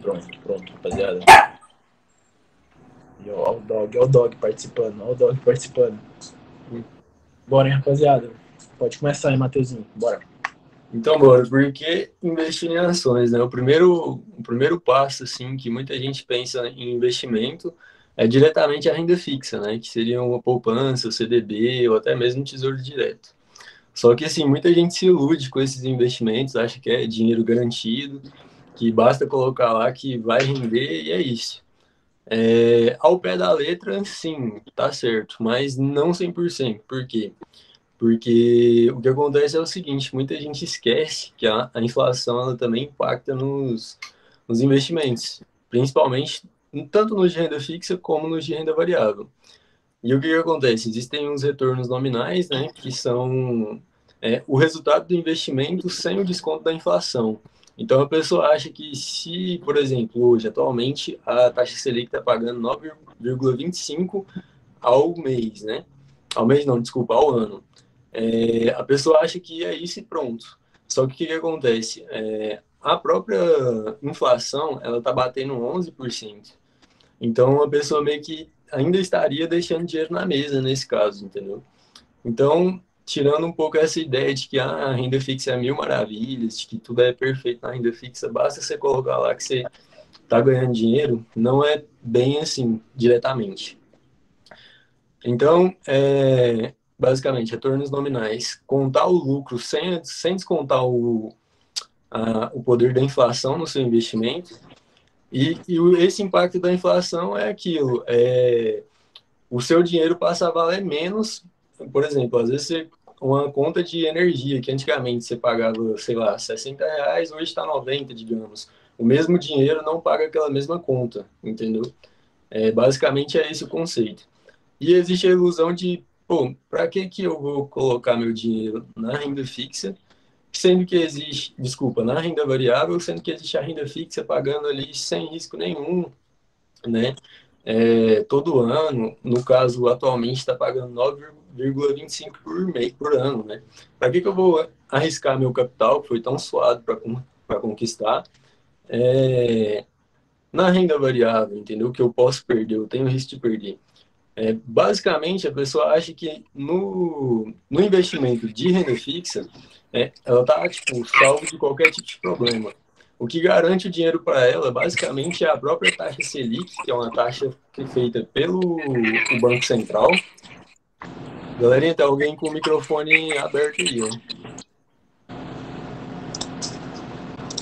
Pronto, pronto, rapaziada. E ó o dog participando, ó o dog participando. Bora, hein, rapaziada. Pode começar aí, Matheusinho. Bora. Então, bora, porque investir em ações, né? O primeiro passo, assim, que muita gente pensa em investimento é diretamente a renda fixa, né? Que seria uma poupança, o CDB ou até mesmo tesouro direto. Só que, assim, muita gente se ilude com esses investimentos, acha que é dinheiro garantido, que basta colocar lá que vai render e é isso. Ao pé da letra, sim, tá certo, mas não 100%. Por quê? Porque o que acontece é o seguinte, muita gente esquece que a inflação ela também impacta nos investimentos, principalmente tanto nos de renda fixa como nos de renda variável. E o que acontece? Existem uns retornos nominais, né, que são o resultado do investimento sem o desconto da inflação. Então a pessoa acha que se, por exemplo, hoje, atualmente, a taxa Selic está pagando 9,25 ao mês, né? Ao mês não, desculpa, ao ano. A pessoa acha que é isso e pronto. Só que o que acontece? A própria inflação, ela está batendo 11%. Então, a pessoa meio que ainda estaria deixando dinheiro na mesa nesse caso, entendeu? Então, tirando um pouco essa ideia de que a renda fixa é mil maravilhas, de que tudo é perfeito na renda fixa, basta você colocar lá que você está ganhando dinheiro, não é bem assim, diretamente. Então, basicamente, retornos nominais, contar o lucro sem descontar o poder da inflação no seu investimento, esse impacto da inflação é aquilo, o seu dinheiro passa a valer menos, por exemplo, às vezes uma conta de energia que antigamente você pagava, sei lá, R$ 60, hoje está 90, digamos. O mesmo dinheiro não paga aquela mesma conta, entendeu? Basicamente é esse o conceito. E existe a ilusão de, pô, para que eu vou colocar meu dinheiro na renda fixa, sendo que existe, desculpa, na renda variável, sendo que existe a renda fixa pagando ali sem risco nenhum, né? Todo ano, no caso, atualmente está pagando 9,25 por mês, por ano, né? Para que eu vou arriscar meu capital, que foi tão suado para conquistar, é, na renda variável, entendeu? Que eu posso perder, eu tenho risco de perder. Basicamente, a pessoa acha que no investimento de renda fixa, ela está tipo, salvo de qualquer tipo de problema. O que garante o dinheiro para ela, basicamente, é a própria taxa Selic, que é uma taxa que é feita pelo o Banco Central. Galerinha, tem alguém com o microfone aberto aí, ó.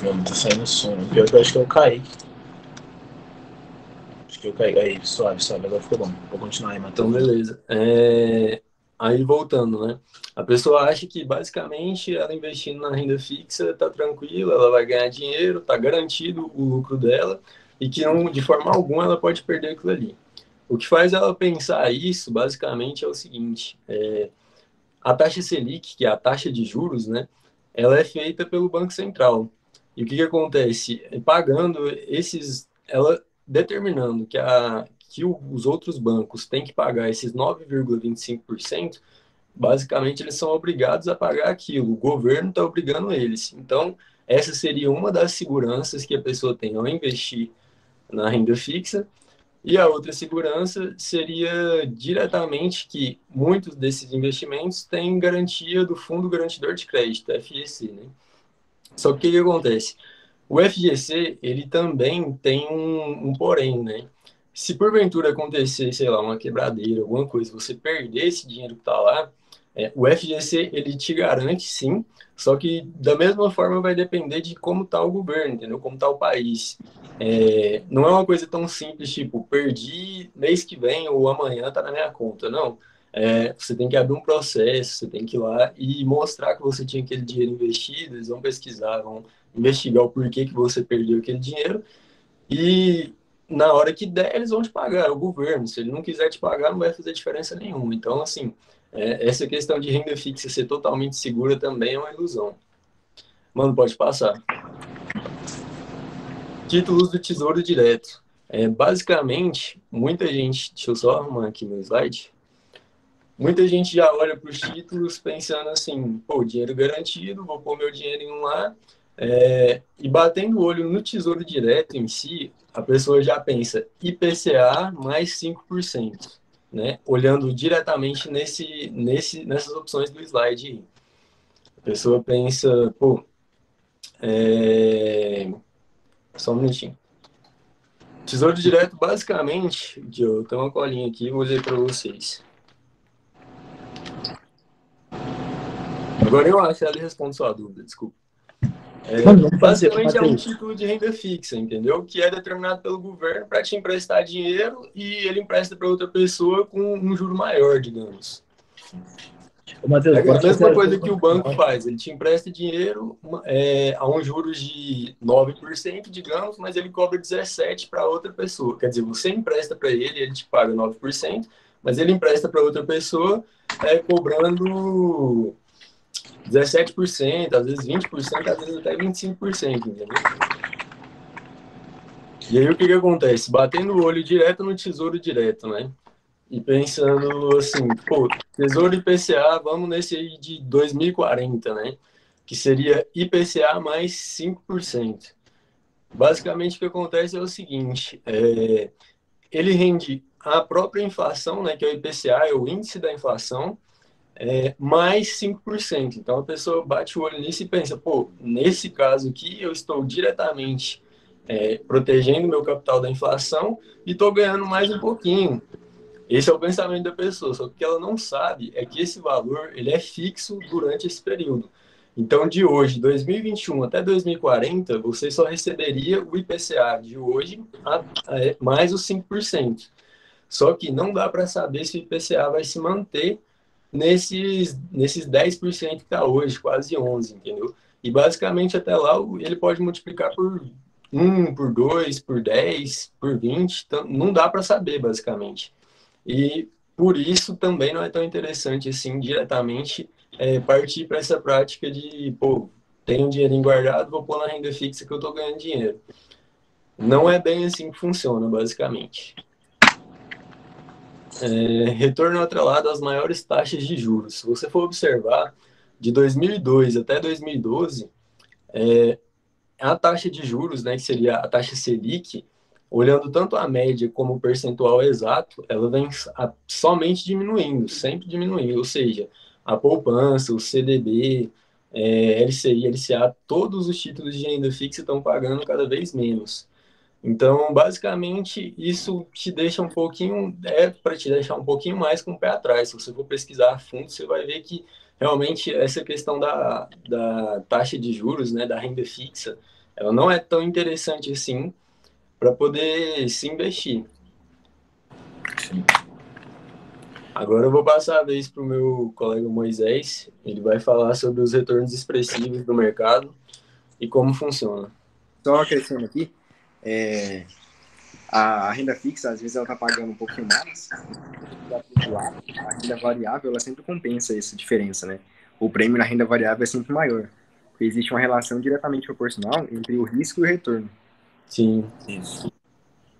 Mano, tá saindo som. Pior que eu acho que eu caí. Acho que eu caí. Aí, suave, suave. Agora ficou bom. Vou continuar aí, Então, Matheusinho. beleza. Aí, voltando, né? A pessoa acha que, basicamente, ela investindo na renda fixa tá tranquila, ela vai ganhar dinheiro, tá garantido o lucro dela e que, não, de forma alguma, ela pode perder aquilo ali. O que faz ela pensar isso, basicamente, é o seguinte: a taxa Selic, que é a taxa de juros, né? Ela é feita pelo Banco Central. E o que acontece? Pagando ela determinando que os outros bancos têm que pagar esses 9,25%, basicamente eles são obrigados a pagar aquilo. O governo está obrigando eles. Então, essa seria uma das seguranças que a pessoa tem ao investir na renda fixa. E a outra segurança seria diretamente que muitos desses investimentos têm garantia do Fundo Garantidor de Crédito, FGC, né? Só que o que acontece? O FGC, ele também tem um porém, né? Se porventura acontecer, sei lá, uma quebradeira, alguma coisa, você perder esse dinheiro que está lá, o FGC, ele te garante sim, só que da mesma forma vai depender de como está o governo, entendeu? Como está o país. Não é uma coisa tão simples, tipo, perdi mês que vem ou amanhã está na minha conta, não. Você tem que abrir um processo, você tem que ir lá e mostrar que você tinha aquele dinheiro investido, eles vão pesquisar, vão investigar o porquê que você perdeu aquele dinheiro e na hora que der, eles vão te pagar, é o governo. Se ele não quiser te pagar, não vai fazer diferença nenhuma. Então, assim, essa questão de renda fixa ser totalmente segura também é uma ilusão. Mano, pode passar. Títulos do Tesouro Direto. Basicamente, muita gente, deixa eu só arrumar aqui meu slide. Muita gente já olha para os títulos pensando assim, pô, dinheiro garantido, vou pôr meu dinheiro em um lá, E batendo o olho no Tesouro Direto em si, a pessoa já pensa IPCA mais 5%, né? Olhando diretamente nessas opções do slide. A pessoa pensa, pô, só um minutinho. Tesouro Direto, basicamente, eu tenho uma colinha aqui, vou ler para vocês. Agora eu acho que ela responde sua dúvida, desculpa. Basicamente é um título de renda fixa, entendeu? Que é determinado pelo governo para te emprestar dinheiro e ele empresta para outra pessoa com um juro maior, digamos. Mateus, É a mesma coisa que o banco faz, ele te empresta dinheiro a um juros de 9%, digamos, mas ele cobra 17% para outra pessoa. Quer dizer, você empresta para ele, ele te paga 9%, mas ele empresta para outra pessoa cobrando 17%, às vezes 20%, às vezes até 25%, entendeu? E aí o que acontece? Batendo o olho direto no Tesouro Direto, né? E pensando assim, pô, Tesouro IPCA, vamos nesse aí de 2040, né? Que seria IPCA mais 5%. Basicamente o que acontece é o seguinte, ele rende a própria inflação, né? Que é o IPCA, é o índice da inflação, mais 5%. Então a pessoa bate o olho nisso e pensa, pô, nesse caso aqui eu estou diretamente protegendo meu capital da inflação e estou ganhando mais um pouquinho. Esse é o pensamento da pessoa, só que o que ela não sabe é que esse valor ele é fixo durante esse período. Então, de hoje, 2021 até 2040, você só receberia o IPCA de hoje mais os 5%. Só que não dá para saber se o IPCA vai se manter nesses 10% que está hoje, quase 11%, entendeu? E basicamente até lá ele pode multiplicar por 1, por 2, por 10, por 20, então não dá para saber, basicamente. E por isso também não é tão interessante assim diretamente partir para essa prática de, pô, tenho um dinheirinho guardado, vou pôr na renda fixa que eu estou ganhando dinheiro. Não é bem assim que funciona, basicamente. Retorno atrelado às maiores taxas de juros. Se você for observar, de 2002 até 2012, a taxa de juros, né, que seria a taxa Selic, olhando tanto a média como o percentual exato, ela vem somente diminuindo, sempre diminuindo. Ou seja, a poupança, o CDB, LCI, LCA, todos os títulos de renda fixa estão pagando cada vez menos. Então, basicamente, isso te deixa um pouquinho, para te deixar um pouquinho mais com o pé atrás. Se você for pesquisar a fundo, você vai ver que realmente essa questão da taxa de juros, né, da renda fixa, ela não é tão interessante assim para poder se investir. Sim. Agora eu vou passar a vez para o meu colega Moisés. Ele vai falar sobre os retornos expressivos do mercado e como funciona. Só acrescentando aqui, a renda fixa, às vezes, ela está pagando um pouquinho mais. A renda variável, ela sempre compensa essa diferença, né? O prêmio na renda variável é sempre maior. Porque existe uma relação diretamente proporcional entre o risco e o retorno. Sim.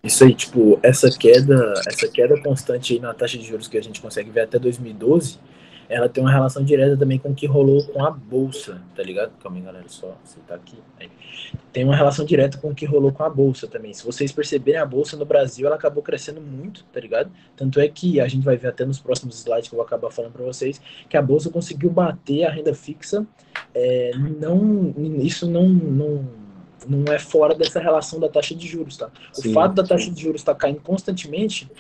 Isso aí, tipo, essa queda constante aí na taxa de juros que a gente consegue ver até 2012, ela tem uma relação direta também com o que rolou com a bolsa, tá ligado? Calma aí, galera, só aceitar aqui. Aí. Tem uma relação direta com o que rolou com a bolsa também. Se vocês perceberem, a bolsa no Brasil, ela acabou crescendo muito, tá ligado? Tanto é que a gente vai ver até nos próximos slides que eu vou acabar falando para vocês, que a bolsa conseguiu bater a renda fixa. Isso não é fora dessa relação da taxa de juros, tá? Sim. O fato da taxa de juros estar caindo constantemente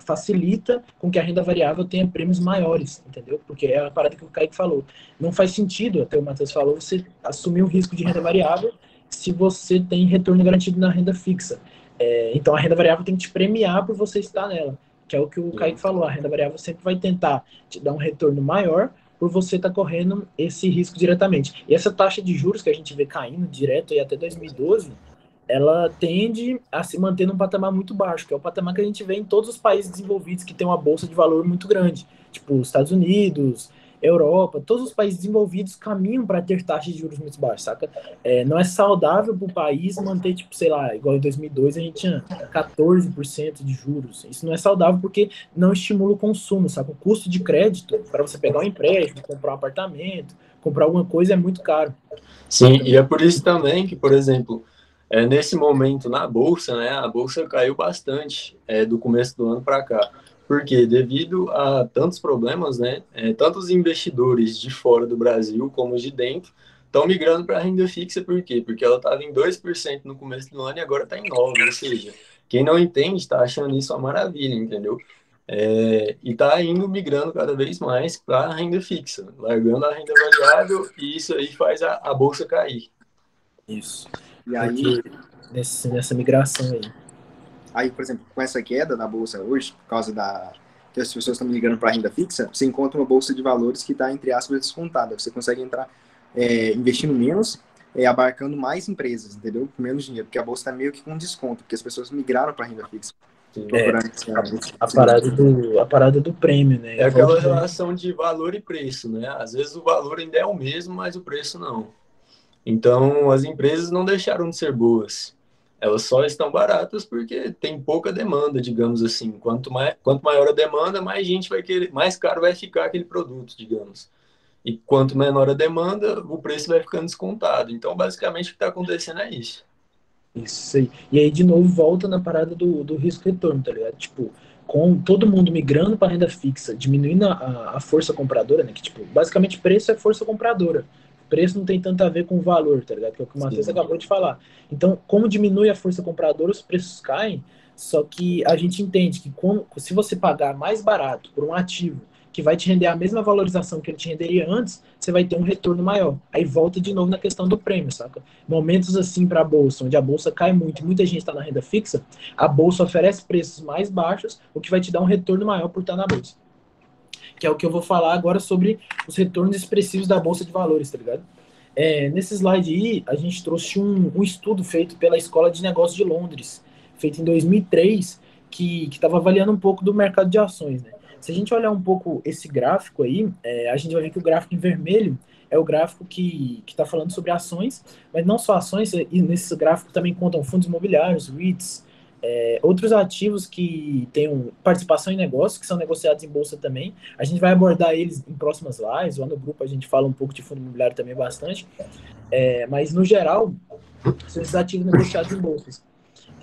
facilita com que a renda variável tenha prêmios maiores, entendeu? Porque é a parada que o Kaique falou. Não faz sentido, até o Matheus falou, você assumir o risco de renda variável se você tem retorno garantido na renda fixa. Então a renda variável tem que te premiar por você estar nela, que é o que o Kaique falou. A renda variável sempre vai tentar te dar um retorno maior por você estar correndo esse risco diretamente. E essa taxa de juros que a gente vê caindo direto aí até 2012, ela tende a se manter num patamar muito baixo, que é o patamar que a gente vê em todos os países desenvolvidos que tem uma bolsa de valor muito grande, tipo os Estados Unidos, Europa, todos os países desenvolvidos caminham para ter taxas de juros muito baixas, saca? Não é saudável para o país manter, tipo, sei lá, igual em 2002 a gente tinha 14% de juros. Isso não é saudável porque não estimula o consumo, saca? O custo de crédito para você pegar um empréstimo, comprar um apartamento, comprar alguma coisa é muito caro. Sim, e é por isso também que, por exemplo, nesse momento na Bolsa, né, a Bolsa caiu bastante do começo do ano para cá. Porque devido a tantos problemas, né, tantos investidores de fora do Brasil como os de dentro estão migrando para a renda fixa, por quê? Porque ela estava em 2% no começo do ano e agora está em 9%, ou seja, quem não entende está achando isso uma maravilha, entendeu? E está indo migrando cada vez mais para a renda fixa, largando a renda variável, e isso aí faz a bolsa cair. Isso. E aí, Nessa migração aí. Por exemplo, com essa queda da bolsa hoje, por causa que as pessoas estão migrando para a renda fixa, você encontra uma bolsa de valores que está, entre aspas, descontada. Você consegue entrar investindo menos, abarcando mais empresas, entendeu? Com menos dinheiro, porque a bolsa está meio que com desconto, porque as pessoas migraram para a renda fixa. A parada do prêmio, né? É aquela relação de valor e preço, né? Às vezes o valor ainda é o mesmo, mas o preço não. Então, as empresas não deixaram de ser boas. Elas só estão baratas porque tem pouca demanda, digamos assim. Quanto maior a demanda, mais gente vai querer, mais caro vai ficar aquele produto, digamos. E quanto menor a demanda, o preço vai ficando descontado. Então, basicamente, o que está acontecendo é isso. Isso aí. E aí, de novo, volta na parada do risco-retorno, tá ligado? Tipo, com todo mundo migrando para renda fixa, diminuindo a força compradora, né? Que, tipo, basicamente, preço é força compradora. Preço não tem tanto a ver com o valor, tá ligado? Que é o que o Matheus acabou de falar. Então, como diminui a força compradora, os preços caem, só que a gente entende que se você pagar mais barato por um ativo que vai te render a mesma valorização que ele te renderia antes, você vai ter um retorno maior. Aí volta de novo na questão do prêmio, saca? Momentos assim para a bolsa, onde a bolsa cai muito e muita gente está na renda fixa, a bolsa oferece preços mais baixos, o que vai te dar um retorno maior por estar na bolsa. Que é o que eu vou falar agora sobre os retornos expressivos da bolsa de valores, tá ligado? Nesse slide aí, a gente trouxe um estudo feito pela Escola de Negócios de Londres, feito em 2003, que estava avaliando um pouco do mercado de ações, né? Se a gente olhar um pouco esse gráfico aí, a gente vai ver que o gráfico em vermelho é o gráfico que está falando sobre ações, mas não só ações, e nesse gráfico também contam fundos imobiliários, REITs, outros ativos que tenham participação em negócios, que são negociados em bolsa também. A gente vai abordar eles em próximas lives, lá no grupo a gente fala um pouco de fundo imobiliário também bastante, mas no geral, são esses ativos negociados em bolsas.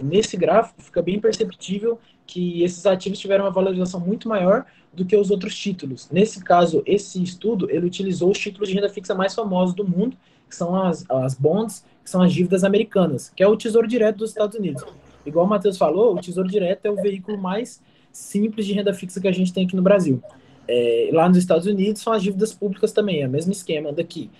Nesse gráfico fica bem perceptível que esses ativos tiveram uma valorização muito maior do que os outros títulos. Nesse caso, esse estudo, ele utilizou os títulos de renda fixa mais famosos do mundo, que são as bonds, que são as dívidas americanas, que é o Tesouro Direto dos Estados Unidos. Igual o Matheus falou, o Tesouro Direto é o veículo mais simples de renda fixa que a gente tem aqui no Brasil. Lá nos Estados Unidos são as dívidas públicas também, é o mesmo esquema daqui.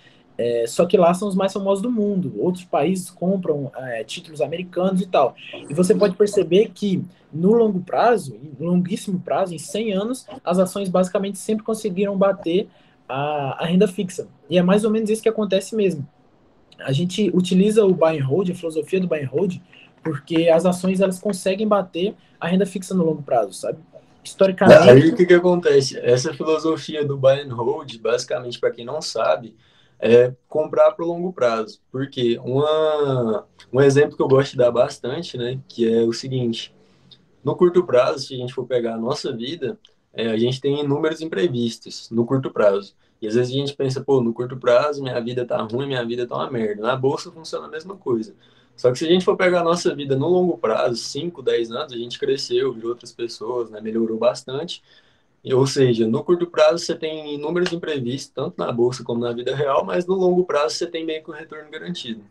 Só que lá são os mais famosos do mundo. Outros países compram títulos americanos e tal. E você pode perceber que no longo prazo, em longuíssimo prazo, em 100 anos, as ações basicamente sempre conseguiram bater a renda fixa. E é mais ou menos isso que acontece mesmo. A gente utiliza o buy and hold, a filosofia do buy and hold, porque as ações elas conseguem bater a renda fixa no longo prazo, sabe? Historicamente. Aí o que acontece? Essa filosofia do buy and hold, basicamente, para quem não sabe, é comprar para o longo prazo. Porque um exemplo que eu gosto de dar bastante, né, que é o seguinte: no curto prazo, se a gente for pegar a nossa vida, a gente tem inúmeros imprevistos no curto prazo. E às vezes a gente pensa, pô, no curto prazo minha vida tá ruim, minha vida tá uma merda. Na bolsa funciona a mesma coisa. Só que se a gente for pegar a nossa vida no longo prazo, 5, 10 anos, a gente cresceu, virou outras pessoas, né, melhorou bastante. Ou seja, no curto prazo você tem inúmeros imprevistos, tanto na bolsa como na vida real, mas no longo prazo você tem meio que um retorno garantido.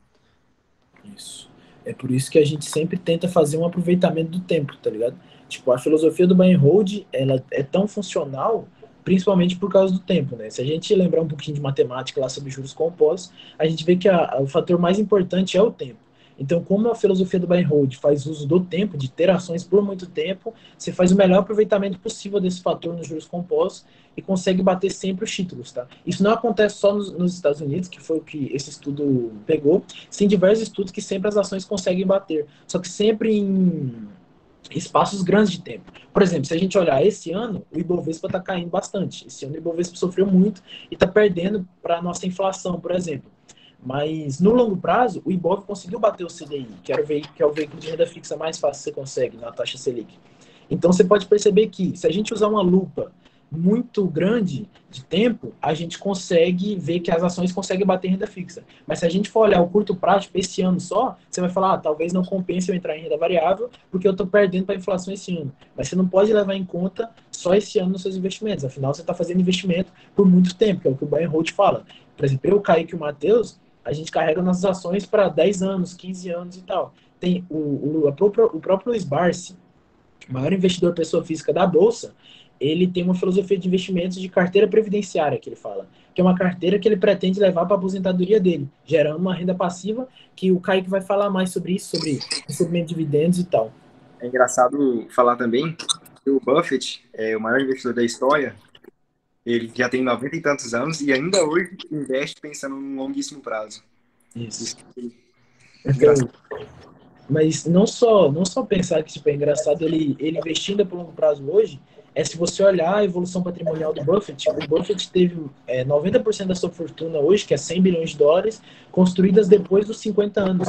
Isso. É por isso que a gente sempre tenta fazer um aproveitamento do tempo, tá ligado? Tipo, a filosofia do buy and hold, ela é tão funcional, principalmente por causa do tempo, né? Se a gente lembrar um pouquinho de matemática lá sobre juros compostos, a gente vê que o fator mais importante é o tempo. Então, como a filosofia do buy and hold faz uso do tempo, de ter ações por muito tempo, você faz o melhor aproveitamento possível desse fator nos juros compostos e consegue bater sempre os títulos, tá? Isso não acontece só nos Estados Unidos, que foi o que esse estudo pegou. Tem diversos estudos que sempre as ações conseguem bater, só que sempre espaços grandes de tempo. Por exemplo, se a gente olhar esse ano, o Ibovespa está caindo bastante. Esse ano o Ibovespa sofreu muito e está perdendo para a nossa inflação, por exemplo. Mas no longo prazo, o Ibov conseguiu bater o CDI, que é o veículo de renda fixa mais fácil que você consegue na taxa Selic. Então você pode perceber que se a gente usar uma lupa muito grande de tempo, a gente consegue ver que as ações conseguem bater renda fixa. Mas se a gente for olhar o curto prazo, esse ano só, você vai falar, talvez não compense eu entrar em renda variável, porque eu estou perdendo para a inflação esse ano. Mas você não pode levar em conta só esse ano nos seus investimentos. Afinal, você está fazendo investimento por muito tempo, que é o que o buy and hold fala. Por exemplo, eu, Kaique e o Matheus, a gente carrega nossas ações para 10 anos, 15 anos e tal. Tem o próprio Luiz Barsi, o maior investidor pessoa física da Bolsa, ele tem uma filosofia de investimentos de carteira previdenciária, que ele fala, que é uma carteira que ele pretende levar para a aposentadoria dele, gerando uma renda passiva, que o Kaique vai falar mais sobre isso, sobre recebimento de dividendos e tal. É engraçado falar também que o Buffett é o maior investidor da história. Ele já tem 90 e tantos anos e ainda hoje investe pensando num longuíssimo prazo. Isso. É então, mas não só pensar que tipo, é engraçado ele investindo por longo prazo hoje, é se você olhar a evolução patrimonial do Buffett, o Buffett teve 90% da sua fortuna hoje, que é 100 bilhões de dólares, construídas depois dos 50 anos.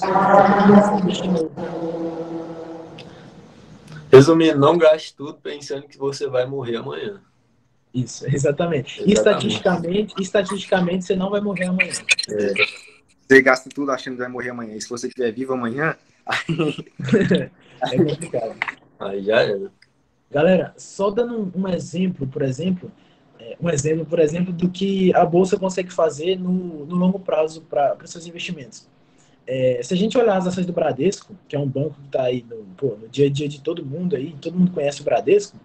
Resumindo, não gaste tudo pensando que você vai morrer amanhã. Isso, exatamente. E estatisticamente, você não vai morrer amanhã. Você gasta tudo achando que vai morrer amanhã. E se você estiver vivo amanhã... é complicado. Aí já era. Galera, só dando um exemplo, por exemplo, do que a Bolsa consegue fazer no longo prazo para os seus investimentos. Se a gente olhar as ações do Bradesco, que é um banco que está aí no dia a dia de todo mundo conhece o Bradesco,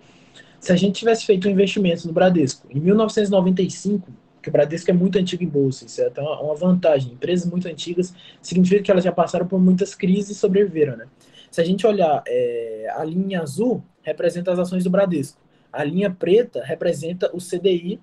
se a gente tivesse feito um investimento no Bradesco em 1995, que o Bradesco é muito antigo em bolsa, isso é até uma vantagem. Empresas muito antigas significa que elas já passaram por muitas crises e sobreviveram, né? Se a gente olhar, a linha azul representa as ações do Bradesco, a linha preta representa o CDI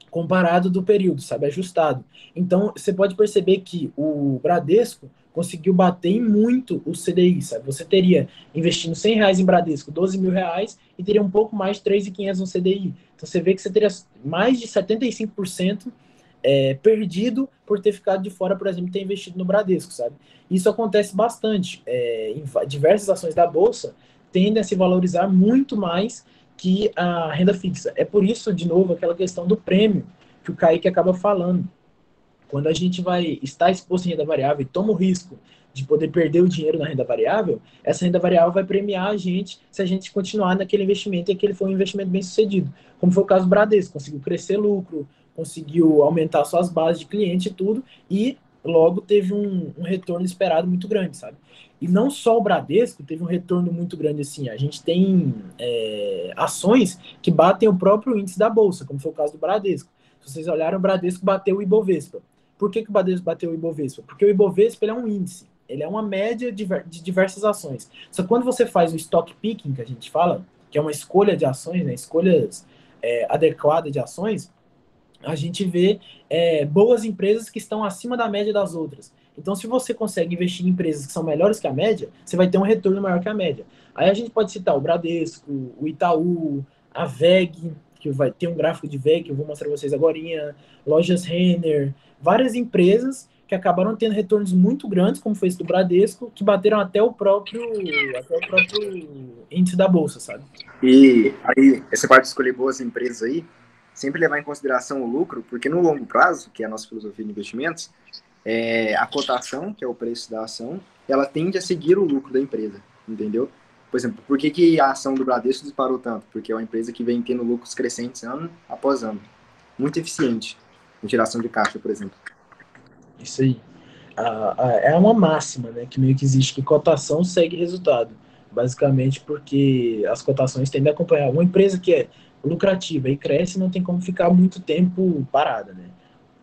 comparado do período, sabe, ajustado. Então, você pode perceber que o Bradesco conseguiu bater em muito o CDI, sabe? Você teria, investindo R$100 em Bradesco, R$12.000 e teria um pouco mais de 3.500 no CDI. Então, você vê que você teria mais de 75% perdido por ter ficado de fora, por exemplo, ter investido no Bradesco, sabe? Isso acontece bastante. Em diversas ações da Bolsa tendem a se valorizar muito mais que a renda fixa. É por isso, de novo, aquela questão do prêmio que o Kaique acaba falando. Quando a gente vai estar exposto em renda variável e toma o risco de poder perder o dinheiro na renda variável, essa renda variável vai premiar a gente se a gente continuar naquele investimento e que ele foi um investimento bem sucedido. Como foi o caso do Bradesco, conseguiu crescer lucro, conseguiu aumentar suas bases de cliente e tudo, e logo teve um retorno esperado muito grande, sabe? E não só o Bradesco teve um retorno muito grande assim, a gente tem ações que batem o próprio índice da Bolsa, como foi o caso do Bradesco. Se vocês olharam, o Bradesco bateu o Ibovespa. Por que o Bradesco bateu o Ibovespa? Porque o Ibovespa ele é um índice, ele é uma média de diversas ações. Só que quando você faz o stock picking, que a gente fala, que é uma escolha de ações, né, escolhas adequadas de ações, a gente vê boas empresas que estão acima da média das outras. Então, se você consegue investir em empresas que são melhores que a média, você vai ter um retorno maior que a média. Aí a gente pode citar o Bradesco, o Itaú, a VEG, que vai ter um gráfico de VEG, que eu vou mostrar para vocês agora, Lojas Renner, várias empresas que acabaram tendo retornos muito grandes, como foi esse do Bradesco, que bateram até o próprio índice da Bolsa, sabe? E aí, essa parte de escolher boas empresas aí, sempre levar em consideração o lucro, porque no longo prazo, que é a nossa filosofia de investimentos, a cotação, que é o preço da ação, ela tende a seguir o lucro da empresa, entendeu? Por exemplo, por que a ação do Bradesco disparou tanto? Porque é uma empresa que vem tendo lucros crescentes ano após ano. Muito eficiente em geração de caixa, por exemplo. Isso aí. É uma máxima, né, que meio que existe, que cotação segue resultado. Basicamente porque as cotações tendem a acompanhar. Uma empresa que é lucrativa e cresce não tem como ficar muito tempo parada, né?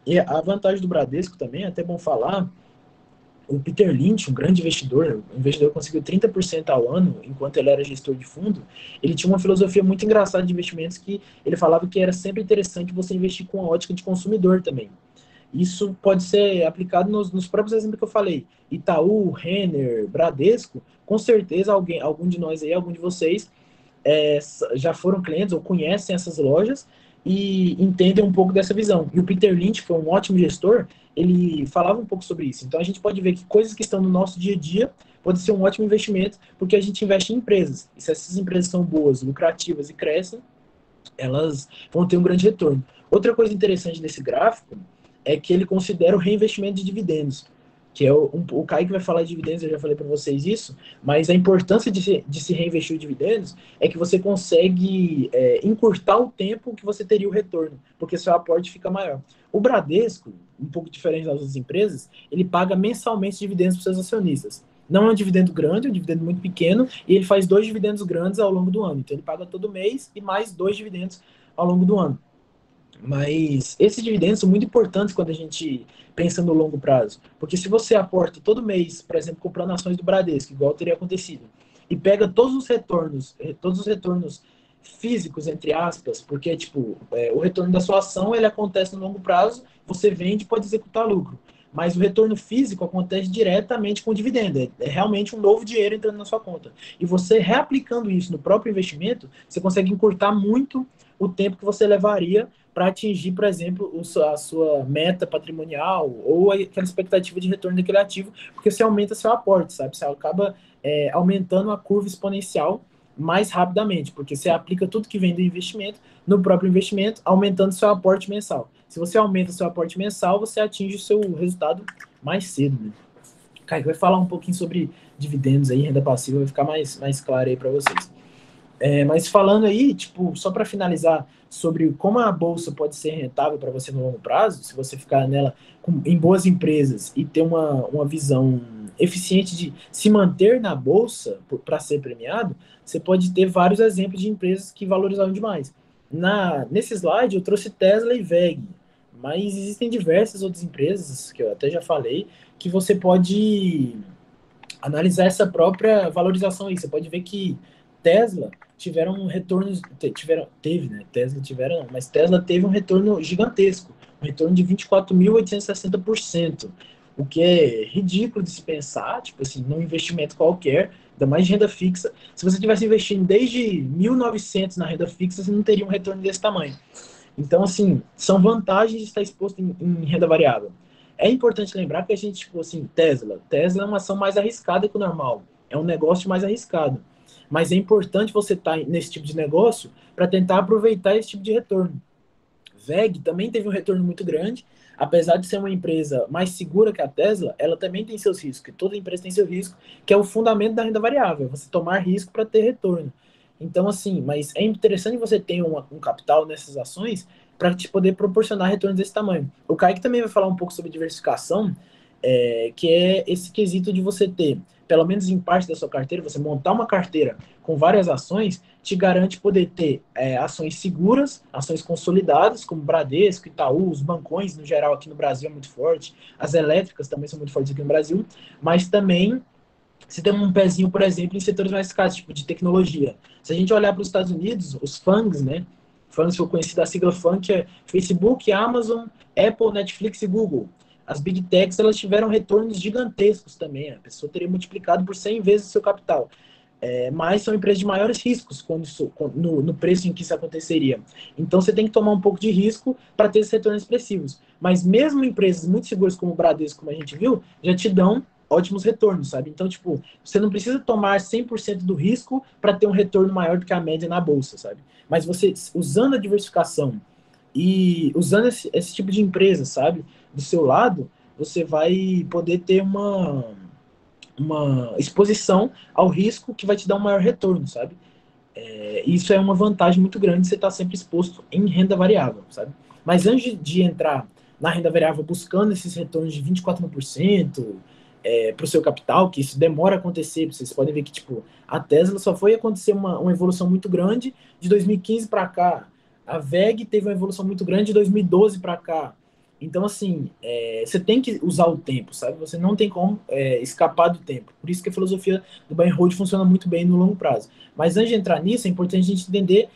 E a vantagem do Bradesco também, é até bom falar, o Peter Lynch, um grande investidor, o investidor conseguiu 30% ao ano, enquanto ele era gestor de fundo, ele tinha uma filosofia muito engraçada de investimentos que ele falava que era sempre interessante você investir com a ótica de consumidor também. Isso pode ser aplicado nos próprios exemplos que eu falei. Itaú, Renner, Bradesco, com certeza algum de nós aí, algum de vocês, já foram clientes ou conhecem essas lojas e entendem um pouco dessa visão. E o Peter Lynch, que foi um ótimo gestor, ele falava um pouco sobre isso. Então a gente pode ver que coisas que estão no nosso dia a dia pode ser um ótimo investimento, porque a gente investe em empresas. E se essas empresas são boas, lucrativas e crescem, elas vão ter um grande retorno. Outra coisa interessante desse gráfico é que ele considera o reinvestimento de dividendos, que é o Kaique vai falar de dividendos, eu já falei para vocês isso, mas a importância de se reinvestir os dividendos é que você consegue encurtar o tempo que você teria o retorno, porque seu aporte fica maior. O Bradesco, um pouco diferente das outras empresas, ele paga mensalmente dividendos para seus acionistas. Não é um dividendo grande, é um dividendo muito pequeno, e ele faz 2 dividendos grandes ao longo do ano. Então ele paga todo mês e mais 2 dividendos ao longo do ano. Mas esses dividendos são muito importantes quando a gente pensa no longo prazo. Porque se você aporta todo mês, por exemplo, comprando ações do Bradesco, igual teria acontecido, e pega todos os retornos físicos, entre aspas, porque tipo, o retorno da sua ação ele acontece no longo prazo, você vende e pode executar lucro. Mas o retorno físico acontece diretamente com o dividendo. É realmente um novo dinheiro entrando na sua conta. E você reaplicando isso no próprio investimento, você consegue encurtar muito o tempo que você levaria para atingir, por exemplo, a sua meta patrimonial ou aquela expectativa de retorno daquele ativo, porque você aumenta seu aporte, sabe? Você acaba aumentando a curva exponencial mais rapidamente, porque você aplica tudo que vem do investimento no próprio investimento, aumentando seu aporte mensal. Se você aumenta seu aporte mensal, você atinge o seu resultado mais cedo, né? Kaique vai falar um pouquinho sobre dividendos aí, renda passiva, vai ficar mais claro aí para vocês. Mas falando aí, tipo, só para finalizar sobre como a bolsa pode ser rentável para você no longo prazo, se você ficar nela em boas empresas e ter uma visão eficiente de se manter na bolsa para ser premiado, você pode ter vários exemplos de empresas que valorizaram demais. Nesse slide eu trouxe Tesla e VEG, mas existem diversas outras empresas, que eu até já falei, que você pode analisar essa própria valorização aí. Você pode ver que Tesla tiveram retornos, mas Tesla teve um retorno gigantesco, um retorno de 24.860%, o que é ridículo de se pensar, tipo assim, num investimento qualquer, ainda mais de renda fixa. Se você tivesse investindo desde 1900 na renda fixa, você não teria um retorno desse tamanho. Então, assim, são vantagens de estar exposto em renda variável. É importante lembrar que a gente, tipo assim, Tesla é uma ação mais arriscada que o normal. É um negócio mais arriscado. Mas é importante você estar nesse tipo de negócio para tentar aproveitar esse tipo de retorno. VEG também teve um retorno muito grande, apesar de ser uma empresa mais segura que a Tesla, ela também tem seus riscos. Toda empresa tem seu risco, que é o fundamento da renda variável, você tomar risco para ter retorno. Então, assim, mas é interessante você ter um capital nessas ações para te poder proporcionar retornos desse tamanho. O Kaique também vai falar um pouco sobre diversificação, que é esse quesito de você ter, pelo menos em parte da sua carteira, você montar uma carteira com várias ações, te garante poder ter ações seguras, ações consolidadas, como Bradesco, Itaú, os bancões, no geral, aqui no Brasil é muito forte, as elétricas também são muito fortes aqui no Brasil, mas também você tem um pezinho, por exemplo, em setores mais escassos, tipo de tecnologia. Se a gente olhar para os Estados Unidos, os FANGs, né? FANGs foi conhecido, a sigla FANG, que é Facebook, Amazon, Apple, Netflix e Google. As Big Techs, elas tiveram retornos gigantescos também. A pessoa teria multiplicado por 100 vezes o seu capital. Mas são empresas de maiores riscos no preço em que isso aconteceria. Então você tem que tomar um pouco de risco para ter esses retornos expressivos. Mas mesmo empresas muito seguras como o Bradesco, como a gente viu, já te dão ótimos retornos, sabe? Então, tipo, você não precisa tomar 100% do risco para ter um retorno maior do que a média na bolsa, sabe? Mas você, usando a diversificação e usando esse tipo de empresa, sabe? Do seu lado, você vai poder ter uma exposição ao risco que vai te dar um maior retorno, sabe? Isso é uma vantagem muito grande, você estar sempre exposto em renda variável, sabe? Mas antes de entrar na renda variável buscando esses retornos de 24%, para o seu capital, que isso demora a acontecer, vocês podem ver que tipo, a Tesla só foi acontecer uma evolução muito grande de 2015 para cá, a VEG teve uma evolução muito grande de 2012 para cá. Então, assim, você tem que usar o tempo, sabe? Você não tem como escapar do tempo. Por isso que a filosofia do buy and hold funciona muito bem no longo prazo. Mas antes de entrar nisso, é importante a gente entender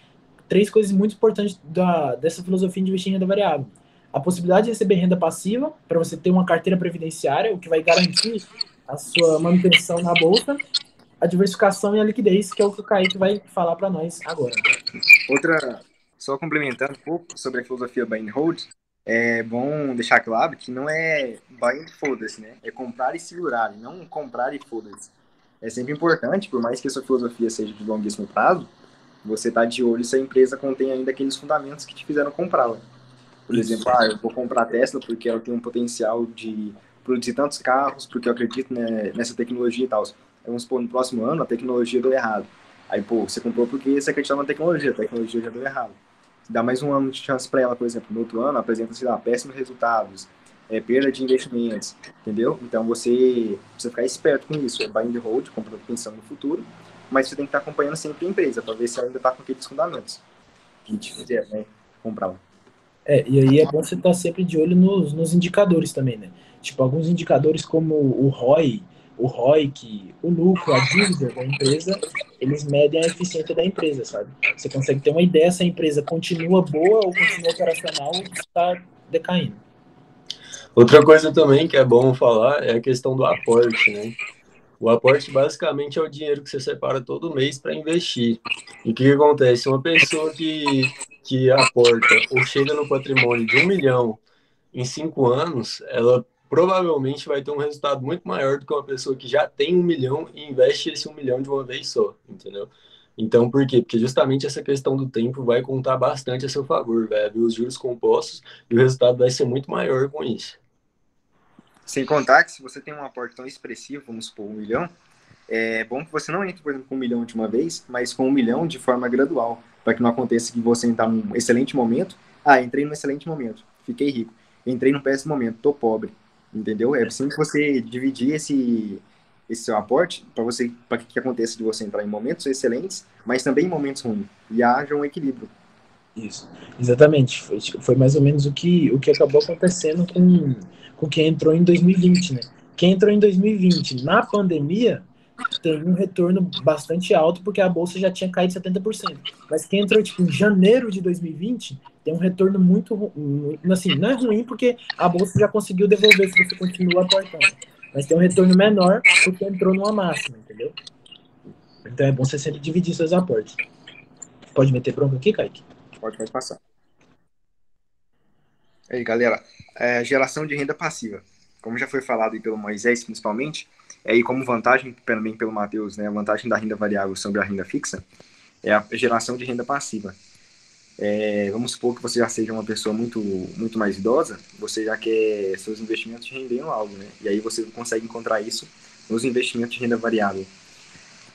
3 coisas muito importantes dessa filosofia de investir em renda variável. a possibilidade de receber renda passiva, para você ter uma carteira previdenciária, o que vai garantir a sua manutenção na bolsa, a diversificação e a liquidez, que é o que o Kaique vai falar para nós agora. Outra, só complementando um pouco sobre a filosofia buy and hold, é bom deixar claro que não é buy and foda-se, né? É comprar e segurar, não comprar e foda-se. É sempre importante, por mais que a sua filosofia seja de longuíssimo prazo, você tá de olho se a empresa contém ainda aqueles fundamentos que te fizeram comprá-la. Por exemplo, eu vou comprar a Tesla porque ela tem um potencial de produzir tantos carros, porque eu acredito, né, nessa tecnologia e tal. Aí, vamos supor, no próximo ano a tecnologia deu errado. Aí, pô, você comprou porque você acreditava na tecnologia, a tecnologia já deu errado. Dá mais um ano de chance para ela, por exemplo, no outro ano apresenta, sei lá, péssimos resultados, perda de investimentos, entendeu? Então você precisa ficar esperto com isso, é buy and hold, comprando pensando no futuro, mas você tem que estar acompanhando sempre a empresa para ver se ela ainda está com aqueles fundamentos. A gente fizer, né, comprar. E aí é bom você estar sempre de olho nos indicadores também, né? Tipo, alguns indicadores como o ROI, o ROIC, o lucro, a dívida da empresa, eles medem a eficiência da empresa, sabe? Você consegue ter uma ideia se a empresa continua boa ou continua operacional ou se está decaindo. Outra coisa também que é bom falar é a questão do aporte, né? O aporte basicamente é o dinheiro que você separa todo mês para investir. E o que acontece? Uma pessoa que aporta ou chega no patrimônio de 1 milhão em 5 anos, ela provavelmente vai ter um resultado muito maior do que uma pessoa que já tem 1 milhão e investe esse 1 milhão de uma vez só, entendeu? Então, por quê? Porque justamente essa questão do tempo vai contar bastante a seu favor, vai haver os juros compostos e o resultado vai ser muito maior com isso. Sem contar que se você tem um aporte tão expressivo, vamos supor, 1 milhão, é bom que você não entre, por exemplo, com 1 milhão de uma vez, mas com 1 milhão de forma gradual, para que não aconteça que você entrar num excelente momento. Entrei num excelente momento, fiquei rico. Entrei num péssimo momento, tô pobre. Entendeu? É sempre você dividir esse seu aporte para que aconteça de você entrar em momentos excelentes, mas também em momentos ruins. E haja um equilíbrio. Isso, exatamente. Foi mais ou menos o que acabou acontecendo com quem entrou em 2020, né? Quem entrou em 2020 na pandemia tem um retorno bastante alto porque a bolsa já tinha caído 70%. Mas quem entrou tipo, em janeiro de 2020 tem um retorno muito, assim, não é ruim porque a bolsa já conseguiu devolver se você continua aportando. Mas tem um retorno menor porque entrou numa máxima, entendeu? Então é bom você sempre dividir seus aportes. Pode meter bronca aqui, Kaique? Pode passar. Aí, galera, geração de renda passiva. Como já foi falado aí pelo Moisés, principalmente, e como vantagem também pelo Matheus, né, a vantagem da renda variável sobre a renda fixa, é a geração de renda passiva. Vamos supor que você já seja uma pessoa muito, muito mais idosa, você já quer seus investimentos rendendo algo, né? E aí você consegue encontrar isso nos investimentos de renda variável.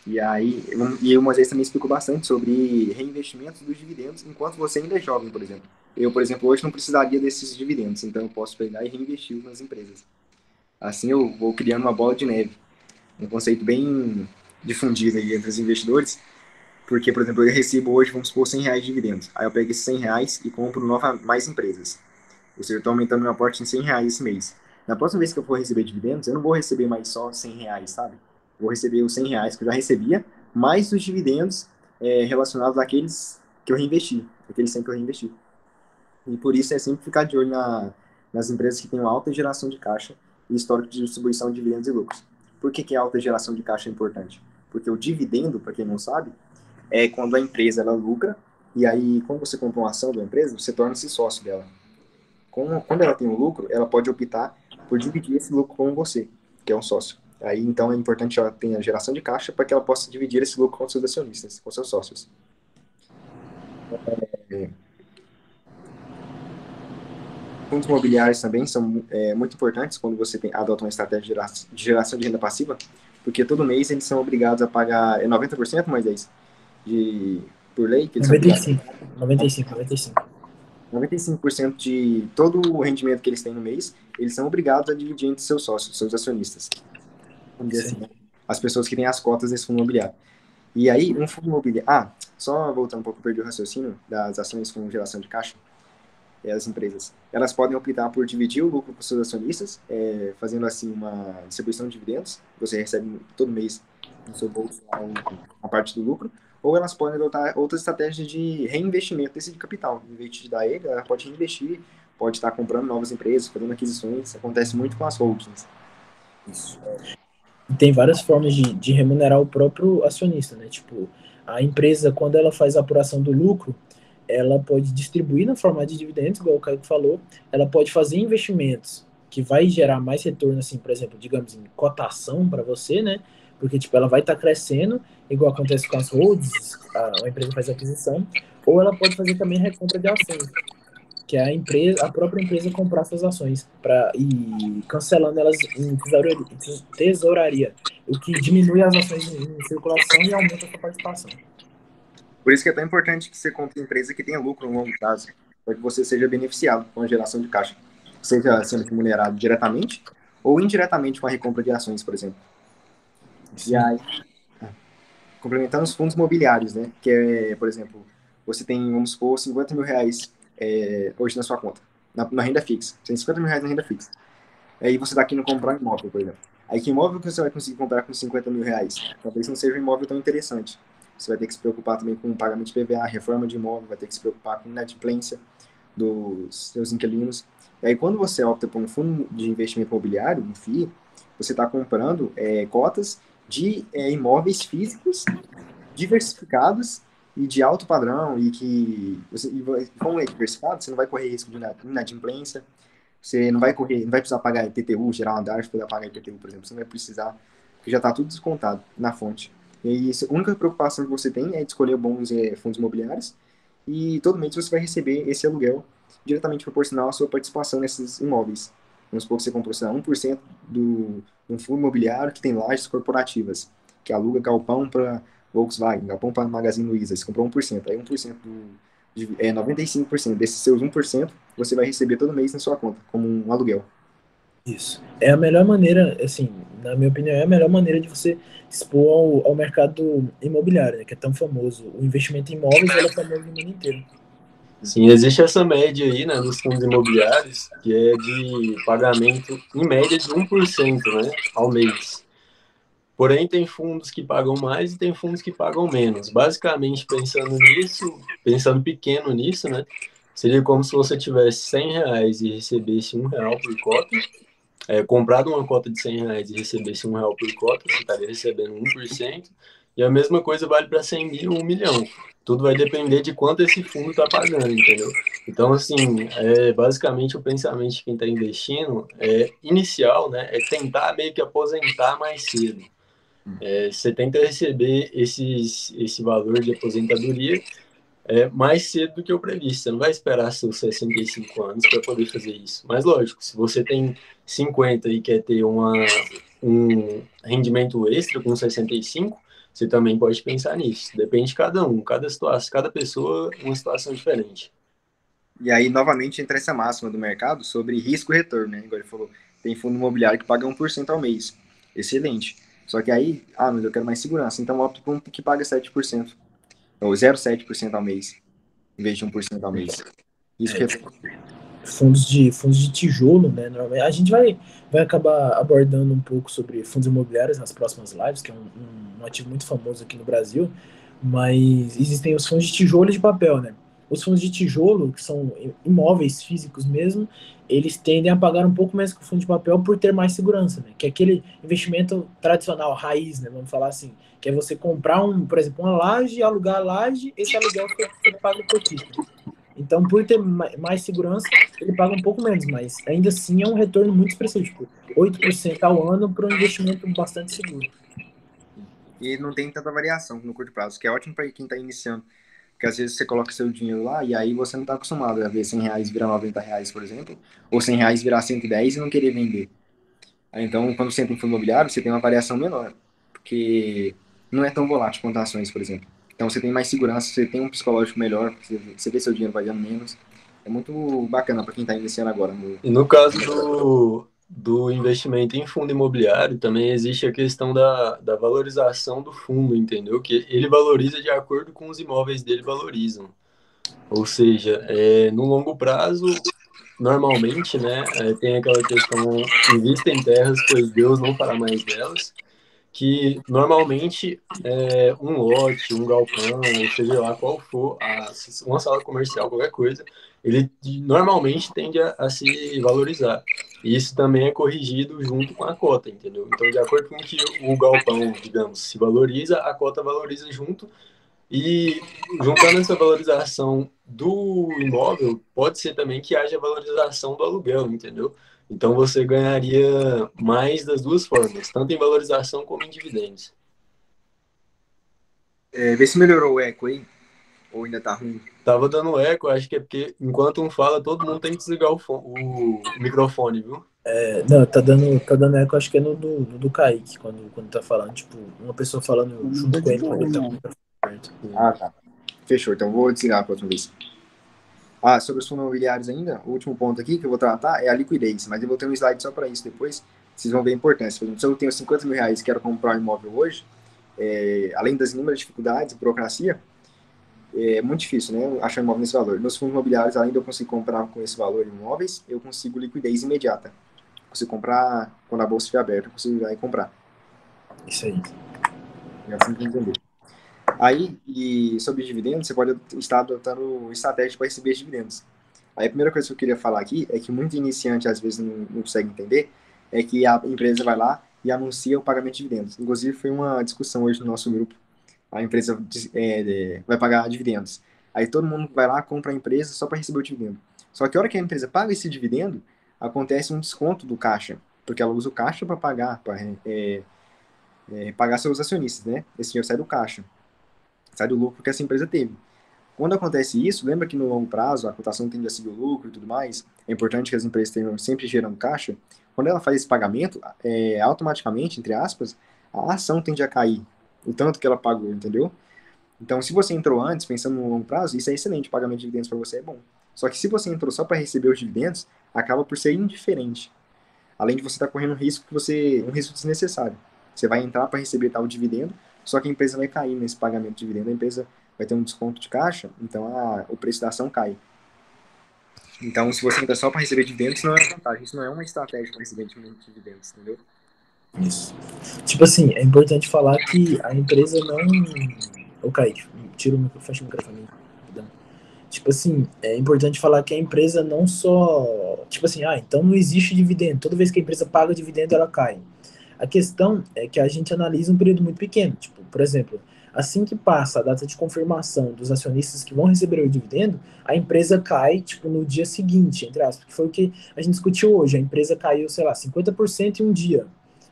E o Moisés também explicou bastante sobre reinvestimentos dos dividendos enquanto você ainda é jovem, por exemplo. Eu, por exemplo, hoje não precisaria desses dividendos, então eu posso pegar e reinvesti nas empresas. Assim eu vou criando uma bola de neve. Um conceito bem difundido aí entre os investidores, porque, por exemplo, eu recebo hoje, vamos supor, R$100 de dividendos. Aí eu pego esses R$100 e compro mais empresas. Ou seja, eu estou aumentando meu aporte em R$100 esse mês. Na próxima vez que eu for receber dividendos, eu não vou receber mais só R$100, sabe? Eu vou receber os R$100 que eu já recebia, mais os dividendos relacionados àqueles que eu reinvesti, aqueles 100 que eu reinvesti. E por isso é sempre ficar de olho nas empresas que têm uma alta geração de caixa e histórico de distribuição de dividendos e lucros. Por que a alta geração de caixa é importante? Porque o dividendo, para quem não sabe, é quando a empresa ela lucra, e aí, quando você compra uma ação da empresa, você torna-se sócio dela. Quando ela tem um lucro, ela pode optar por dividir esse lucro com você, que é um sócio. Aí, então, é importante que ela tenha geração de caixa para que ela possa dividir esse lucro com seus acionistas, com seus sócios. Fundos imobiliários também são muito importantes quando você adota uma estratégia de geração de renda passiva, porque todo mês eles são obrigados a pagar 90%, mas é isso, por lei, que eles 95, são 95, 95. 95% de todo o rendimento que eles têm no mês, eles são obrigados a dividir entre seus sócios, seus acionistas. Vamos dizer assim, né? As pessoas que têm as cotas desse fundo imobiliário. E aí, um fundo imobiliário... só voltando um pouco, perdi o raciocínio das ações com geração de caixa. As empresas, elas podem optar por dividir o lucro com seus acionistas, fazendo assim uma distribuição de dividendos. Você recebe todo mês no seu bolso a parte do lucro. Ou elas podem adotar outras estratégias de reinvestimento desse capital. Em vez de dar ele, ela pode reinvestir pode estar comprando novas empresas, fazendo aquisições, acontece muito com as holdings. Isso. E tem várias formas de remunerar o próprio acionista, né? Tipo, a empresa, quando ela faz a apuração do lucro, ela pode distribuir na forma de dividendos, igual o Caio falou, ela pode fazer investimentos que vai gerar mais retorno, assim, por exemplo, digamos, em cotação para você, né? Porque, tipo, ela vai estar crescendo, igual acontece com as holds, a empresa faz a aquisição, ou ela pode fazer também recompra de ações, que é a própria empresa comprar suas ações e cancelando elas em tesouraria, o que diminui as ações em circulação e aumenta a sua participação. Por isso que é tão importante que você compre empresa que tenha lucro no longo prazo, para que você seja beneficiado com a geração de caixa, seja sendo remunerado diretamente ou indiretamente com a recompra de ações, por exemplo. Sim. E aí, complementando os fundos imobiliários, né? Que é, por exemplo, você tem, vamos supor, 50 mil reais hoje na sua conta, na renda fixa. Você tem 50 mil reais na renda fixa. Aí você está querendo comprar um imóvel, por exemplo. Aí que imóvel que você vai conseguir comprar com 50 mil reais? Talvez não seja um imóvel tão interessante. Você vai ter que se preocupar também com o pagamento de PVA, reforma de imóvel, vai ter que se preocupar com inadimplência dos seus inquilinos. E aí quando você opta por um fundo de investimento imobiliário, um FII, você está comprando cotas de imóveis físicos diversificados e de alto padrão, e como é diversificado, você não vai correr risco de inadimplência, você não vai precisar pagar IPTU, gerar uma DARF para pagar IPTU, por exemplo, você não vai precisar, porque já está tudo descontado na fonte. E aí, a única preocupação que você tem é de escolher bons fundos imobiliários, e todo mês você vai receber esse aluguel diretamente proporcional à sua participação nesses imóveis. Vamos supor que você comprou, sei lá, 1% de um fundo imobiliário que tem lajes corporativas, que aluga galpão para Volkswagen, galpão para Magazine Luiza, você comprou 1%, aí 1% 95% desses seus 1% você vai receber todo mês na sua conta, como um aluguel. Isso. É a melhor maneira, assim, na minha opinião, é a melhor maneira de você expor ao mercado imobiliário, né, que é tão famoso. O investimento em imóveis é famoso no mundo inteiro. Sim, existe essa média aí, né, nos fundos imobiliários, que é de pagamento, em média, de 1%, né, ao mês. Porém, tem fundos que pagam mais e tem fundos que pagam menos. Basicamente, pensando pequeno nisso, né, seria como se você tivesse 100 reais e recebesse R$1 por cota, comprado uma cota de 100 reais e recebesse R$1 por cota, você estaria recebendo 1%, e a mesma coisa vale para 100 mil, 1 milhão. Tudo vai depender de quanto esse fundo está pagando, entendeu? Então, assim, basicamente o pensamento de quem está investindo inicial, né, é tentar meio que aposentar mais cedo. Você tenta receber esse valor de aposentadoria mais cedo do que o previsto. Você não vai esperar seus 65 anos para poder fazer isso. Mas, lógico, se você tem 50 e quer ter um rendimento extra com 65, você também pode pensar nisso. Depende de cada um, cada situação, cada pessoa, uma situação diferente. E aí, novamente, entra essa máxima do mercado sobre risco e retorno, né? Igual ele falou, tem fundo imobiliário que paga 1% ao mês. Excelente. Só que aí, mas eu quero mais segurança. Então, opto por um que paga 7%. Ou 0,7% ao mês, em vez de 1% ao mês. Isso que fundos de tijolo, né? Normalmente a gente vai acabar abordando um pouco sobre fundos imobiliários nas próximas lives, que é um ativo muito famoso aqui no Brasil, mas existem os fundos de tijolo e de papel, né? Os fundos de tijolo, que são imóveis físicos mesmo, eles tendem a pagar um pouco mais que o fundo de papel por ter mais segurança, né? Que é aquele investimento tradicional, raiz, né? Vamos falar assim, que é você comprar, por exemplo, uma laje, alugar a laje, esse aluguel você paga por título. Então, por ter mais segurança, ele paga um pouco menos, mas ainda assim é um retorno muito expressivo, tipo 8% ao ano para um investimento bastante seguro. E não tem tanta variação no curto prazo, que é ótimo para quem está iniciando. Porque às vezes você coloca seu dinheiro lá e aí você não está acostumado a ver 100 reais virar 90 reais, por exemplo, ou 100 reais virar 110 e não querer vender. Então, quando você entra em fundo imobiliário, você tem uma variação menor, porque não é tão volátil quanto ações, por exemplo. Então, você tem mais segurança, você tem um psicológico melhor, você vê seu dinheiro variando menos. É muito bacana para quem está iniciando agora. E no caso do investimento em fundo imobiliário, também existe a questão da valorização do fundo, entendeu? Que ele valoriza de acordo com os imóveis dele valorizam. Ou seja, no longo prazo, normalmente, né, tem aquela questão, invista em terras, pois Deus não fará mais delas. que normalmente um lote, um galpão, ou seja lá qual for, uma sala comercial, qualquer coisa, ele normalmente tende a se valorizar. E isso também é corrigido junto com a cota, entendeu? Então, de acordo com que o galpão, digamos, se valoriza, a cota valoriza junto. E juntando essa valorização do imóvel, pode ser também que haja valorização do aluguel, entendeu? Então você ganharia mais das duas formas, tanto em valorização como em dividendos. Vê se melhorou o eco aí, ou ainda tá ruim. Tava dando eco, acho que é porque enquanto um fala, todo mundo tem que desligar o microfone, viu? Não, tá dando eco, acho que é no do Kaique, quando tá falando, tipo, uma pessoa falando junto com ele, quando ele tá com o microfone aberto. Ah, tá. Fechou, então vou desligar a próxima vez. Sobre os fundos imobiliários ainda, o último ponto aqui que eu vou tratar é a liquidez, mas eu vou ter um slide só para isso depois, vocês vão ver a importância. Por exemplo, se eu tenho 50 mil reais e quero comprar um imóvel hoje, além das inúmeras dificuldades, burocracia, é muito difícil, né, achar um imóvel nesse valor. Nos fundos imobiliários, além de eu conseguir comprar com esse valor imóveis, eu consigo liquidez imediata. Consigo comprar quando a bolsa estiver aberta, eu consigo ir lá e comprar. Isso aí. É assim que eu entender. Aí, e sobre dividendos, você pode estar adotando estratégias para receber dividendos. Aí a primeira coisa que eu queria falar aqui é que muito iniciante às vezes não consegue entender, é que a empresa vai lá e anuncia o pagamento de dividendos. Inclusive foi uma discussão hoje no nosso grupo. A empresa vai pagar dividendos. Aí todo mundo vai lá, compra a empresa só para receber o dividendo. Só que a hora que a empresa paga esse dividendo, acontece um desconto do caixa, porque ela usa o caixa para pagar, pagar seus acionistas, né? Esse dinheiro sai do caixa, sai do lucro que essa empresa teve. Quando acontece isso, lembra que no longo prazo a cotação tende a seguir o lucro e tudo mais? É importante que as empresas tenham sempre gerando caixa. Quando ela faz esse pagamento, automaticamente, entre aspas, a ação tende a cair, o tanto que ela pagou, entendeu? Então, se você entrou antes, pensando no longo prazo, isso é excelente, o pagamento de dividendos para você é bom. Só que se você entrou só para receber os dividendos, acaba por ser indiferente. Além de você estar correndo um risco desnecessário. Você vai entrar para receber tal dividendo, só que a empresa vai cair nesse pagamento de dividendo, a empresa vai ter um desconto de caixa, então o preço da ação cai. Então, se você entra só para receber dividendos, não é uma vantagem, isso não é uma estratégia para receber dividendos, entendeu? Isso. Tipo assim, é importante falar que a empresa não. Ô, Kaique, fecha o microfone. Rapidão. Tipo assim, é importante falar que a empresa não só. Tipo assim, então não existe dividendo. Toda vez que a empresa paga dividendo, ela cai. A questão é que a gente analisa um período muito pequeno. Tipo, por exemplo, assim que passa a data de confirmação dos acionistas que vão receber o dividendo, a empresa cai, tipo, no dia seguinte, entre aspas, que foi o que a gente discutiu hoje. A empresa caiu, sei lá, 50% em um dia,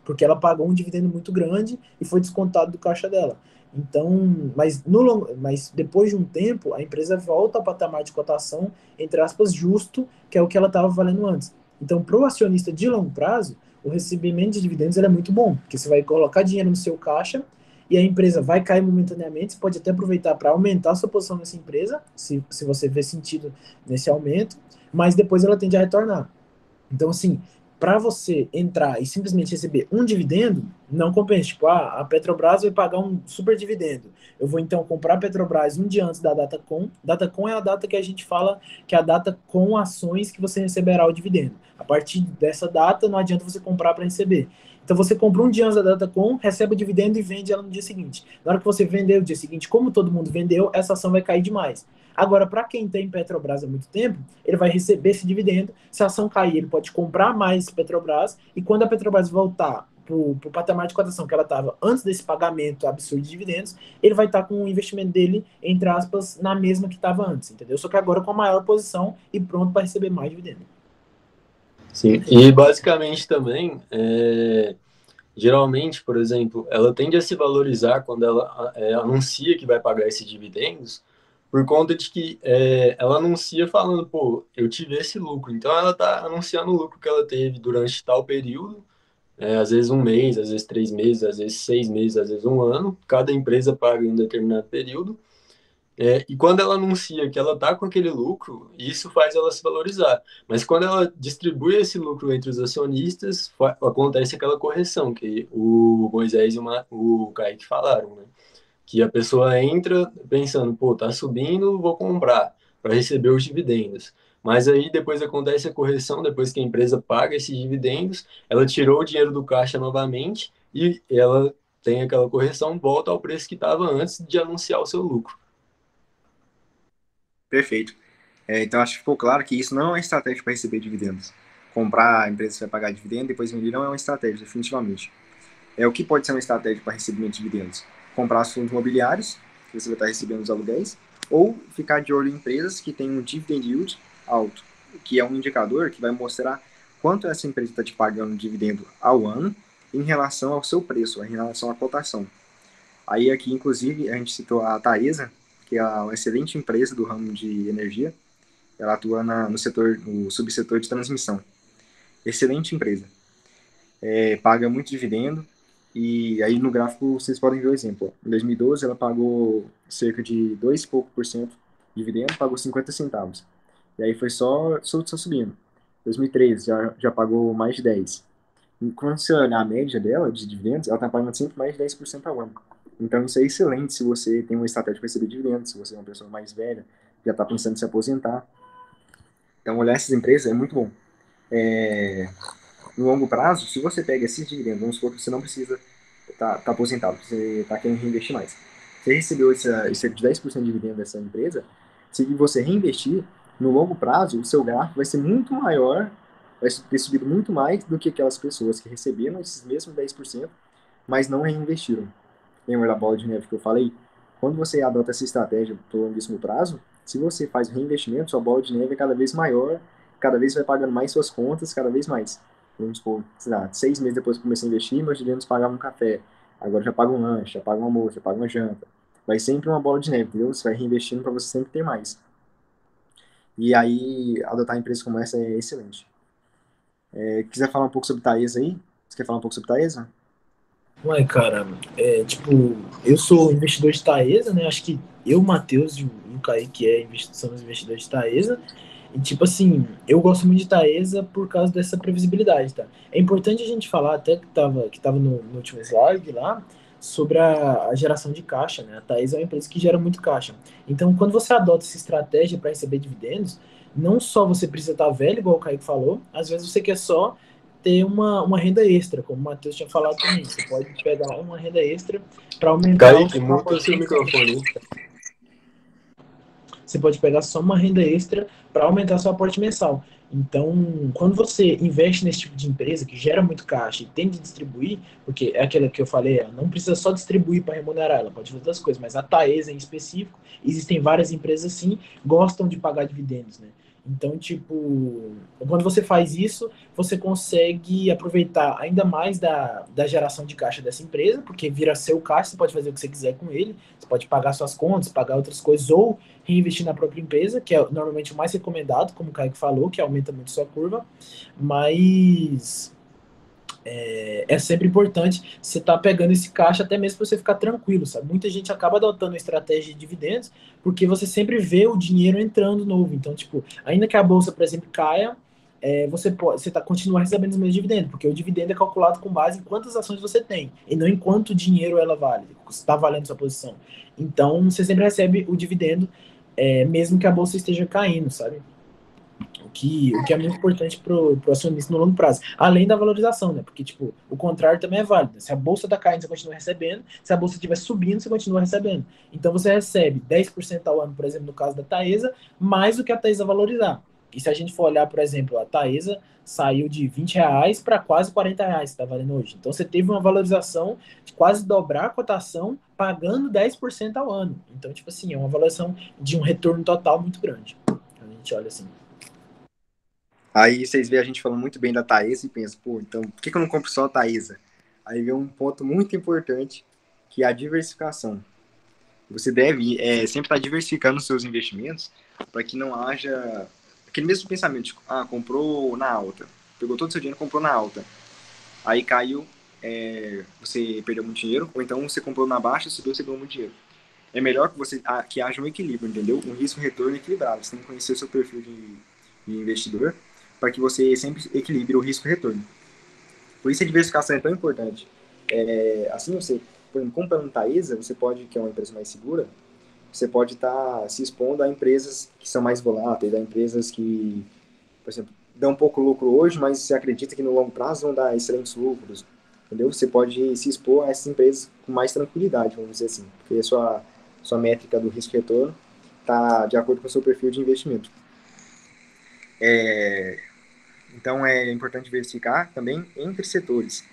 porque ela pagou um dividendo muito grande e foi descontado do caixa dela. Então, mas depois de um tempo, a empresa volta ao patamar de cotação, entre aspas, justo, que é o que ela estava valendo antes. Então, para o acionista de longo prazo, o recebimento de dividendos é muito bom, porque você vai colocar dinheiro no seu caixa e a empresa vai cair momentaneamente, você pode até aproveitar para aumentar a sua posição nessa empresa, se você vê sentido nesse aumento, mas depois ela tende a retornar. Então, assim, para você entrar e simplesmente receber um dividendo, não compensa. Tipo, a Petrobras vai pagar um super dividendo. Eu vou então comprar a Petrobras um dia antes da data com. Data com é a data que a gente fala que é a data com ações que você receberá o dividendo. A partir dessa data, não adianta você comprar para receber. Então você compra um dia antes da data com, recebe o dividendo e vende ela no dia seguinte. Na hora que você vender o dia seguinte, como todo mundo vendeu, essa ação vai cair demais. Agora, para quem tem Petrobras há muito tempo, ele vai receber esse dividendo. Se a ação cair, ele pode comprar mais Petrobras. E quando a Petrobras voltar para o patamar de cotação que ela estava antes desse pagamento absurdo de dividendos, ele vai estar com o investimento dele, entre aspas, na mesma que estava antes, entendeu? Só que agora com a maior posição e pronto para receber mais dividendo. Sim, e basicamente também, geralmente, por exemplo, ela tende a se valorizar quando ela anuncia que vai pagar esses dividendos, por conta de que ela anuncia falando, pô, eu tive esse lucro. Então ela está anunciando o lucro que ela teve durante tal período, às vezes um mês, às vezes 3 meses, às vezes 6 meses, às vezes um ano. Cada empresa paga em um determinado período. E quando ela anuncia que ela está com aquele lucro, isso faz ela se valorizar. Mas quando ela distribui esse lucro entre os acionistas, acontece aquela correção que o Moisés e o Kaique falaram, né? Que a pessoa entra pensando, pô, tá subindo, vou comprar para receber os dividendos. Mas aí depois acontece a correção, depois que a empresa paga esses dividendos, ela tirou o dinheiro do caixa novamente e ela tem aquela correção, volta ao preço que estava antes de anunciar o seu lucro. Perfeito. Então, acho que ficou claro que isso não é uma estratégia para receber dividendos. Comprar a empresa que vai pagar dividendo, depois vender, não é uma estratégia, definitivamente. O que pode ser uma estratégia para recebimento de dividendos? Comprar os fundos imobiliários, que você vai estar recebendo os aluguéis, ou ficar de olho em empresas que têm um dividend yield alto, que é um indicador que vai mostrar quanto essa empresa está te pagando de dividendo ao ano em relação ao seu preço, em relação à cotação. Aí aqui, inclusive, a gente citou a Taesa, que é uma excelente empresa do ramo de energia. Ela atua no subsetor de transmissão. Excelente empresa. Paga muito dividendo. E aí no gráfico vocês podem ver o exemplo. Em 2012 ela pagou cerca de 2 e pouco por cento de dividendo, pagou 50 centavos. E aí foi só subindo. 2013 já pagou mais de 10. E quando você olhar a média dela de dividendos, ela está pagando sempre mais de 10% ao ano. Então isso é excelente se você tem uma estratégia para receber dividendos, se você é uma pessoa mais velha, já está pensando em se aposentar. Então olhar essas empresas é muito bom. No longo prazo, se você pega esses dividendos, vamos supor que você não precisa tá aposentado, você está querendo reinvestir mais. Você recebeu cerca de 10% de dividendo dessa empresa, se você reinvestir, no longo prazo, o seu gráfico vai ser muito maior, vai ter subido muito mais do que aquelas pessoas que receberam esses mesmos 10%, mas não reinvestiram. Lembra da bola de neve que eu falei? Quando você adota essa estratégia por longuíssimo prazo, se você faz reinvestimento, sua bola de neve é cada vez maior, cada vez vai pagando mais suas contas, cada vez mais. Vamos supor, sei lá, 6 meses depois que comecei a investir, meus dividendos pagavam um café. Agora já paga um lanche, já paga um almoço, já paga uma janta. Vai sempre uma bola de neve, entendeu? Você vai reinvestindo para você sempre ter mais. E aí, adotar empresas como essa é excelente. Quiser falar um pouco sobre Taesa aí? Você quer falar um pouco sobre Taesa? Ué, cara, tipo, eu sou investidor de Taesa, né? Acho que eu, o Matheus e o Kaique somos investidores de Taesa. E, tipo assim, eu gosto muito de Taesa por causa dessa previsibilidade, tá? É importante a gente falar, até que tava no último slide lá, sobre a geração de caixa, né? A Taesa é uma empresa que gera muito caixa. Então, quando você adota essa estratégia para receber dividendos, não só você precisa estar velho, igual o Kaique falou, às vezes você quer só ter uma renda extra, como o Matheus tinha falado também. Você pode pegar uma renda extra para aumentar o Kaique, seu muta o aporte seu mensal. microfone. Você pode pegar só uma renda extra para aumentar seu aporte mensal. Então, quando você investe nesse tipo de empresa que gera muito caixa e tem de distribuir, porque é aquela que eu falei, ela não precisa só distribuir para remunerar, ela pode fazer outras coisas, mas a Taesa em específico, existem várias empresas assim, gostam de pagar dividendos, né? Então, tipo, quando você faz isso, você consegue aproveitar ainda mais da geração de caixa dessa empresa, porque vira seu caixa, você pode fazer o que você quiser com ele, você pode pagar suas contas, pagar outras coisas, ou reinvestir na própria empresa, que é normalmente o mais recomendado, como o Kaique falou, que aumenta muito sua curva, mas é sempre importante você estar pegando esse caixa até mesmo para você ficar tranquilo, sabe? Muita gente acaba adotando a estratégia de dividendos porque você sempre vê o dinheiro entrando novo. Então, tipo, ainda que a bolsa, por exemplo, caia, você continua recebendo os mesmos dividendos, porque o dividendo é calculado com base em quantas ações você tem, e não em quanto dinheiro ela vale, está valendo sua posição. Então, você sempre recebe o dividendo, mesmo que a bolsa esteja caindo, sabe? O que é muito importante pro acionista no longo prazo. Além da valorização, né? Porque, tipo, o contrário também é válido. Se a bolsa tá caindo, você continua recebendo. Se a bolsa estiver subindo, você continua recebendo. Então, você recebe 10% ao ano, por exemplo, no caso da Taesa, mais do que a Taesa valorizar. E se a gente for olhar, por exemplo, a Taesa saiu de R$ 20 para quase R$ 40 que está valendo hoje. Então, você teve uma valorização de quase dobrar a cotação, pagando 10% ao ano. Então, tipo assim, é uma valorização de um retorno total muito grande. A gente olha assim. Aí vocês veem a gente falando muito bem da Taesa e pensa, pô, então por que eu não compro só a Taesa? Aí vem um ponto muito importante, que é a diversificação. Você deve sempre estar diversificando os seus investimentos para que não haja aquele mesmo pensamento, de, comprou na alta, pegou todo o seu dinheiro e comprou na alta. Aí caiu, você perdeu muito dinheiro, ou então você comprou na baixa, subiu, você ganhou muito dinheiro. É melhor que haja um equilíbrio, entendeu? Um risco-retorno equilibrado. Você tem que conhecer o seu perfil de investidor para que você sempre equilibre o risco-retorno. Por isso a diversificação é tão importante. Assim, você, por exemplo, comprando Taesa, você pode, que é uma empresa mais segura, você pode estar se expondo a empresas que são mais voláteis, a empresas que, por exemplo, dão um pouco lucro hoje, mas você acredita que no longo prazo vão dar excelentes lucros. entendeu? Você pode se expor a essas empresas com mais tranquilidade, vamos dizer assim, porque a sua métrica do risco-retorno está de acordo com o seu perfil de investimento. Então, é importante diversificar também entre setores.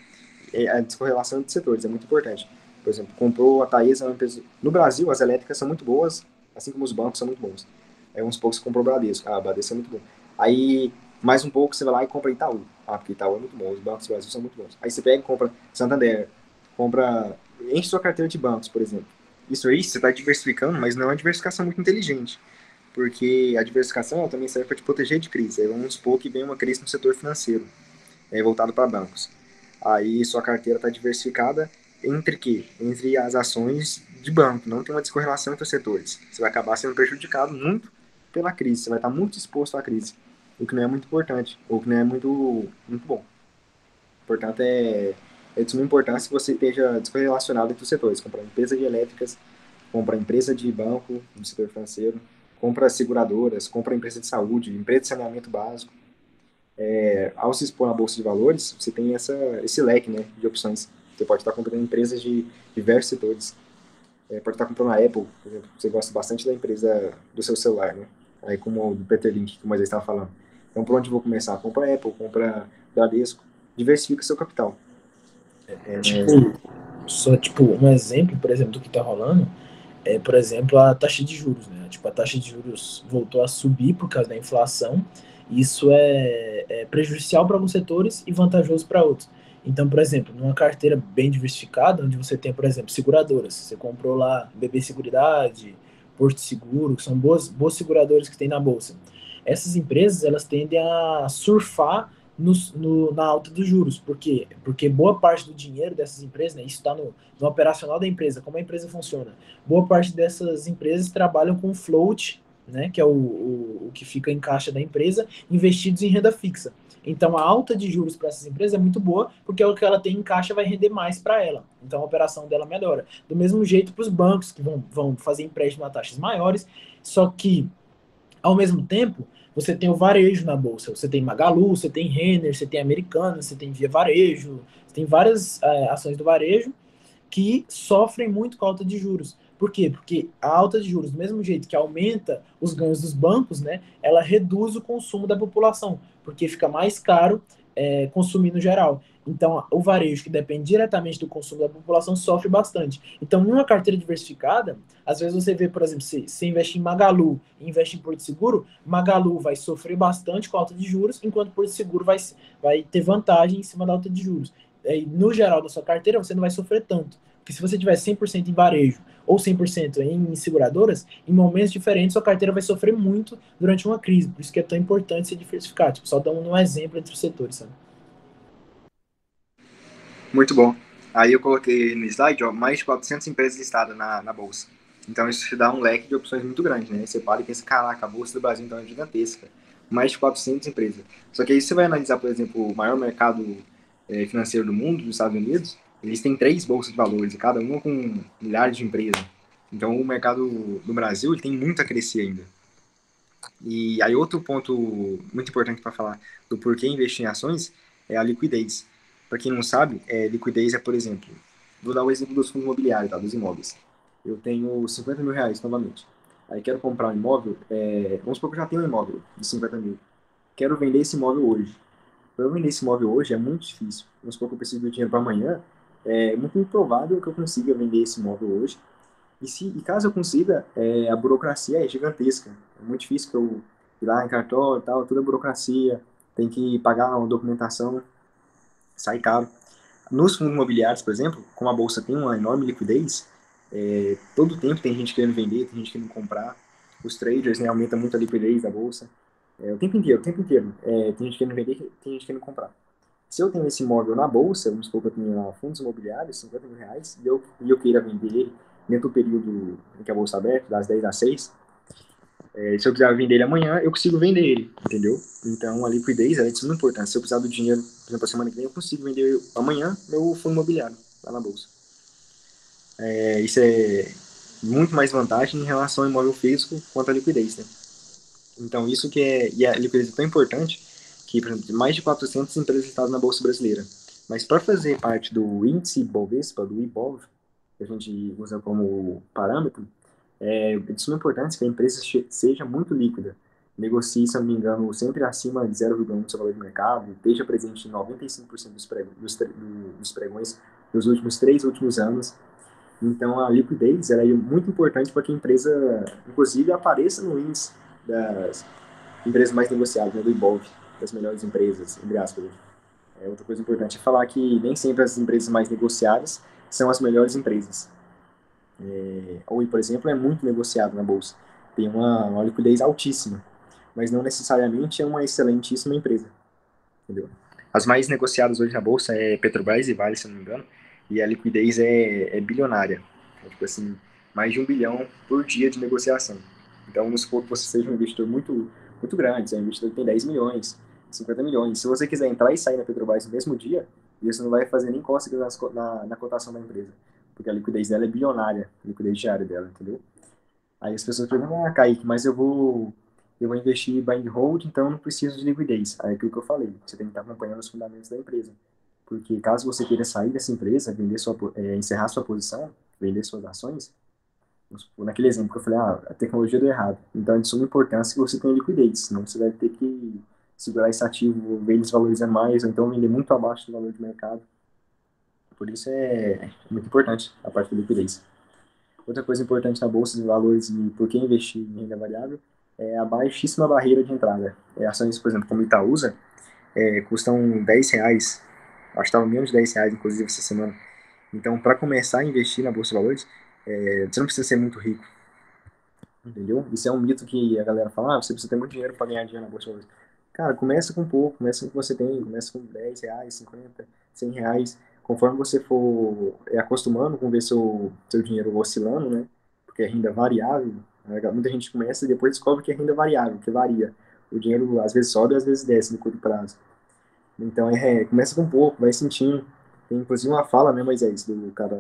A descorrelação entre setores é muito importante. Por exemplo, comprou a Taesa, uma empresa... No Brasil, as elétricas são muito boas, assim como os bancos são muito bons. Aí, uns poucos você comprou o Bradesco. Ah, o Bradesco é muito bom. Aí, mais um pouco, você vai lá e compra Itaú. Ah, porque Itaú é muito bom, os bancos do Brasil são muito bons. Aí você pega e compra Santander, enche sua carteira de bancos, por exemplo. Isso aí, você está diversificando, mas não é uma diversificação muito inteligente. Porque a diversificação ela também serve para te proteger de crise. Aí vamos supor que vem uma crise no setor financeiro, voltado para bancos. Aí sua carteira está diversificada entre quê? Entre as ações de banco, não tem uma descorrelação entre os setores. Você vai acabar sendo prejudicado muito pela crise, você vai estar muito exposto à crise, o que não é muito importante, ou que não é muito bom. Portanto, é de suma importância que você esteja descorrelacionado entre os setores, comprar empresa de elétricas, compra empresa de banco no setor financeiro, compra seguradoras, compra empresa de saúde, empresa de saneamento básico. Ao se expor na bolsa de valores, você tem esse leque, né, de opções. Você pode estar comprando empresas de diversos setores. Pode estar comprando a Apple, por exemplo. Você gosta bastante da empresa do seu celular, né? Aí, como o do Peter Lynch, que o Moisés estava falando. Então, por onde eu vou começar? Compra a Apple, compra Bradesco. Diversifica seu capital. Tipo, um exemplo, por exemplo, do que está rolando por exemplo, a taxa de juros, né? Tipo, a taxa de juros voltou a subir por causa da inflação. E isso é prejudicial para alguns setores e vantajoso para outros. Então, por exemplo, numa carteira bem diversificada, onde você tem, por exemplo, seguradoras, você comprou lá BB Seguridade, Porto Seguro, que são boas seguradoras que tem na bolsa. Essas empresas, elas tendem a surfar na alta dos juros. Por quê? Porque boa parte do dinheiro dessas empresas, né, isso está no operacional da empresa, como a empresa funciona. Boa parte dessas empresas trabalham com float, né, que é o que fica em caixa da empresa, investidos em renda fixa. Então, a alta de juros para essas empresas é muito boa, porque o que ela tem em caixa vai render mais para ela. Então, a operação dela melhora. Do mesmo jeito para os bancos, que vão fazer empréstimo a taxas maiores, só que, ao mesmo tempo, você tem o varejo na bolsa. Você tem Magalu, você tem Renner, você tem Americana, você tem Via Varejo, você tem várias ações do varejo que sofrem muito com a alta de juros. Por quê? Porque a alta de juros, do mesmo jeito que aumenta os ganhos dos bancos, né, ela reduz o consumo da população, porque fica mais caro consumir no geral. Então, o varejo, que depende diretamente do consumo da população, sofre bastante. Então, numa carteira diversificada, às vezes você vê, por exemplo, se você investe em Magalu e investe em Porto Seguro, Magalu vai sofrer bastante com a alta de juros, enquanto Porto Seguro vai ter vantagem em cima da alta de juros. E, no geral da sua carteira, você não vai sofrer tanto. Porque se você tiver 100% em varejo ou 100% em seguradoras, em momentos diferentes, sua carteira vai sofrer muito durante uma crise. Por isso que é tão importante se diversificar. Tipo, só dando um exemplo entre os setores, sabe? Muito bom. Aí eu coloquei no slide, ó, mais de 400 empresas listadas na bolsa. Então isso te dá um leque de opções muito grande, né? Você para e pensa, caraca, a bolsa do Brasil então é gigantesca. Mais de 400 empresas. Só que aí você vai analisar, por exemplo, o maior mercado financeiro do mundo, dos Estados Unidos, eles têm 3 bolsas de valores, cada uma com milhares de empresas. Então o mercado do Brasil ele tem muito a crescer ainda. E aí outro ponto muito importante para falar do porquê investir em ações é a liquidez. Para quem não sabe, liquidez por exemplo, vou dar o exemplo dos fundos imobiliários, tá, dos imóveis. Eu tenho 50 mil reais novamente. Aí quero comprar um imóvel, vamos supor que eu já tenho um imóvel de 50 mil. Quero vender esse imóvel hoje. Para eu vender esse imóvel hoje é muito difícil. Vamos supor que eu preciso do dinheiro para amanhã. É muito improvável que eu consiga vender esse imóvel hoje. E caso eu consiga, a burocracia é gigantesca. É muito difícil que eu ir lá em cartório e tal, toda a burocracia, tem que pagar uma documentação, sai caro. Nos fundos imobiliários, por exemplo, como a bolsa tem uma enorme liquidez, todo tempo tem gente querendo vender, tem gente querendo comprar. Os traders, né, aumentam muito a liquidez da bolsa. O tempo inteiro, o tempo inteiro. Tem gente querendo vender, tem gente querendo comprar. Se eu tenho esse imóvel na bolsa, vamos supor que eu tenho lá fundos imobiliários, 50 mil reais, e eu queira vender ele dentro do período em que a bolsa é aberta, das 10 às 6, se eu precisar vender ele amanhã, eu consigo vender ele, entendeu? Então a liquidez é de suma importância. Se eu precisar do dinheiro, por exemplo, a semana que vem, eu consigo vender amanhã meu fundo imobiliário lá na bolsa. Isso é muito mais vantagem em relação ao imóvel físico quanto à liquidez, né? Então isso e a liquidez é tão importante que, por exemplo, mais de 400 empresas listadas na Bolsa Brasileira. Mas para fazer parte do índice Bovespa, do IBOV, que a gente usa como parâmetro, é de suma importância que a empresa seja muito líquida. Negocie, se não me engano, sempre acima de 0,1 do seu valor de mercado, esteja presente em 95% dos pregões dos últimos 3 últimos anos. Então, a liquidez ela é muito importante para que a empresa, inclusive, apareça no índice das empresas mais negociadas, né, do IBOV, das melhores empresas, entre aspas. Outra coisa importante é falar que nem sempre as empresas mais negociadas são as melhores empresas. Oi, por exemplo, é muito negociado na bolsa. Tem uma liquidez altíssima, mas não necessariamente é uma excelentíssima empresa, entendeu? As mais negociadas hoje na bolsa é Petrobras e Vale, se não me engano, e a liquidez é bilionária. É, tipo assim, mais de 1 bilhão por dia de negociação. Então, vamos supor que você seja um investidor muito grande, você é um investidor que tem 10 milhões, 50 milhões. Se você quiser entrar e sair na Petrobras no mesmo dia, isso não vai fazer nem cócegas na cotação da empresa, porque a liquidez dela é bilionária, a liquidez diária dela, entendeu? Aí as pessoas perguntam, Kaique, mas eu vou investir buy and hold, então eu não preciso de liquidez. Aí é aquilo que eu falei, você tem que estar acompanhando os fundamentos da empresa. Porque caso você queira sair dessa empresa, encerrar sua posição, vender suas ações, naquele exemplo que eu falei, a tecnologia deu errado. Então é de suma importância que você tenha liquidez, senão você vai ter que segurar esse ativo, ver ele desvalorizando mais, ou então vender muito abaixo do valor de mercado. Por isso é muito importante a parte da liquidez. Outra coisa importante na bolsa de valores e por que investir em renda variável é a baixíssima barreira de entrada. Ações, por exemplo, como Itaúsa, custam R$ 10, acho que estava menos de R$ 10, inclusive, essa semana. Então, para começar a investir na bolsa de valores, você não precisa ser muito rico, entendeu? Isso é um mito que a galera fala, você precisa ter muito dinheiro para ganhar dinheiro na bolsa de valores. Cara, começa com pouco, começa com o que você tem, começa com R$ 10, 50, R$ 100. Conforme você for acostumando com ver seu dinheiro oscilando, né? Porque é renda variável, né? Muita gente começa e depois descobre que é renda variável, que varia. O dinheiro às vezes sobe, às vezes desce no curto prazo. Então, começa com pouco, vai sentindo. Tem inclusive uma fala, né, Moisés, do cara,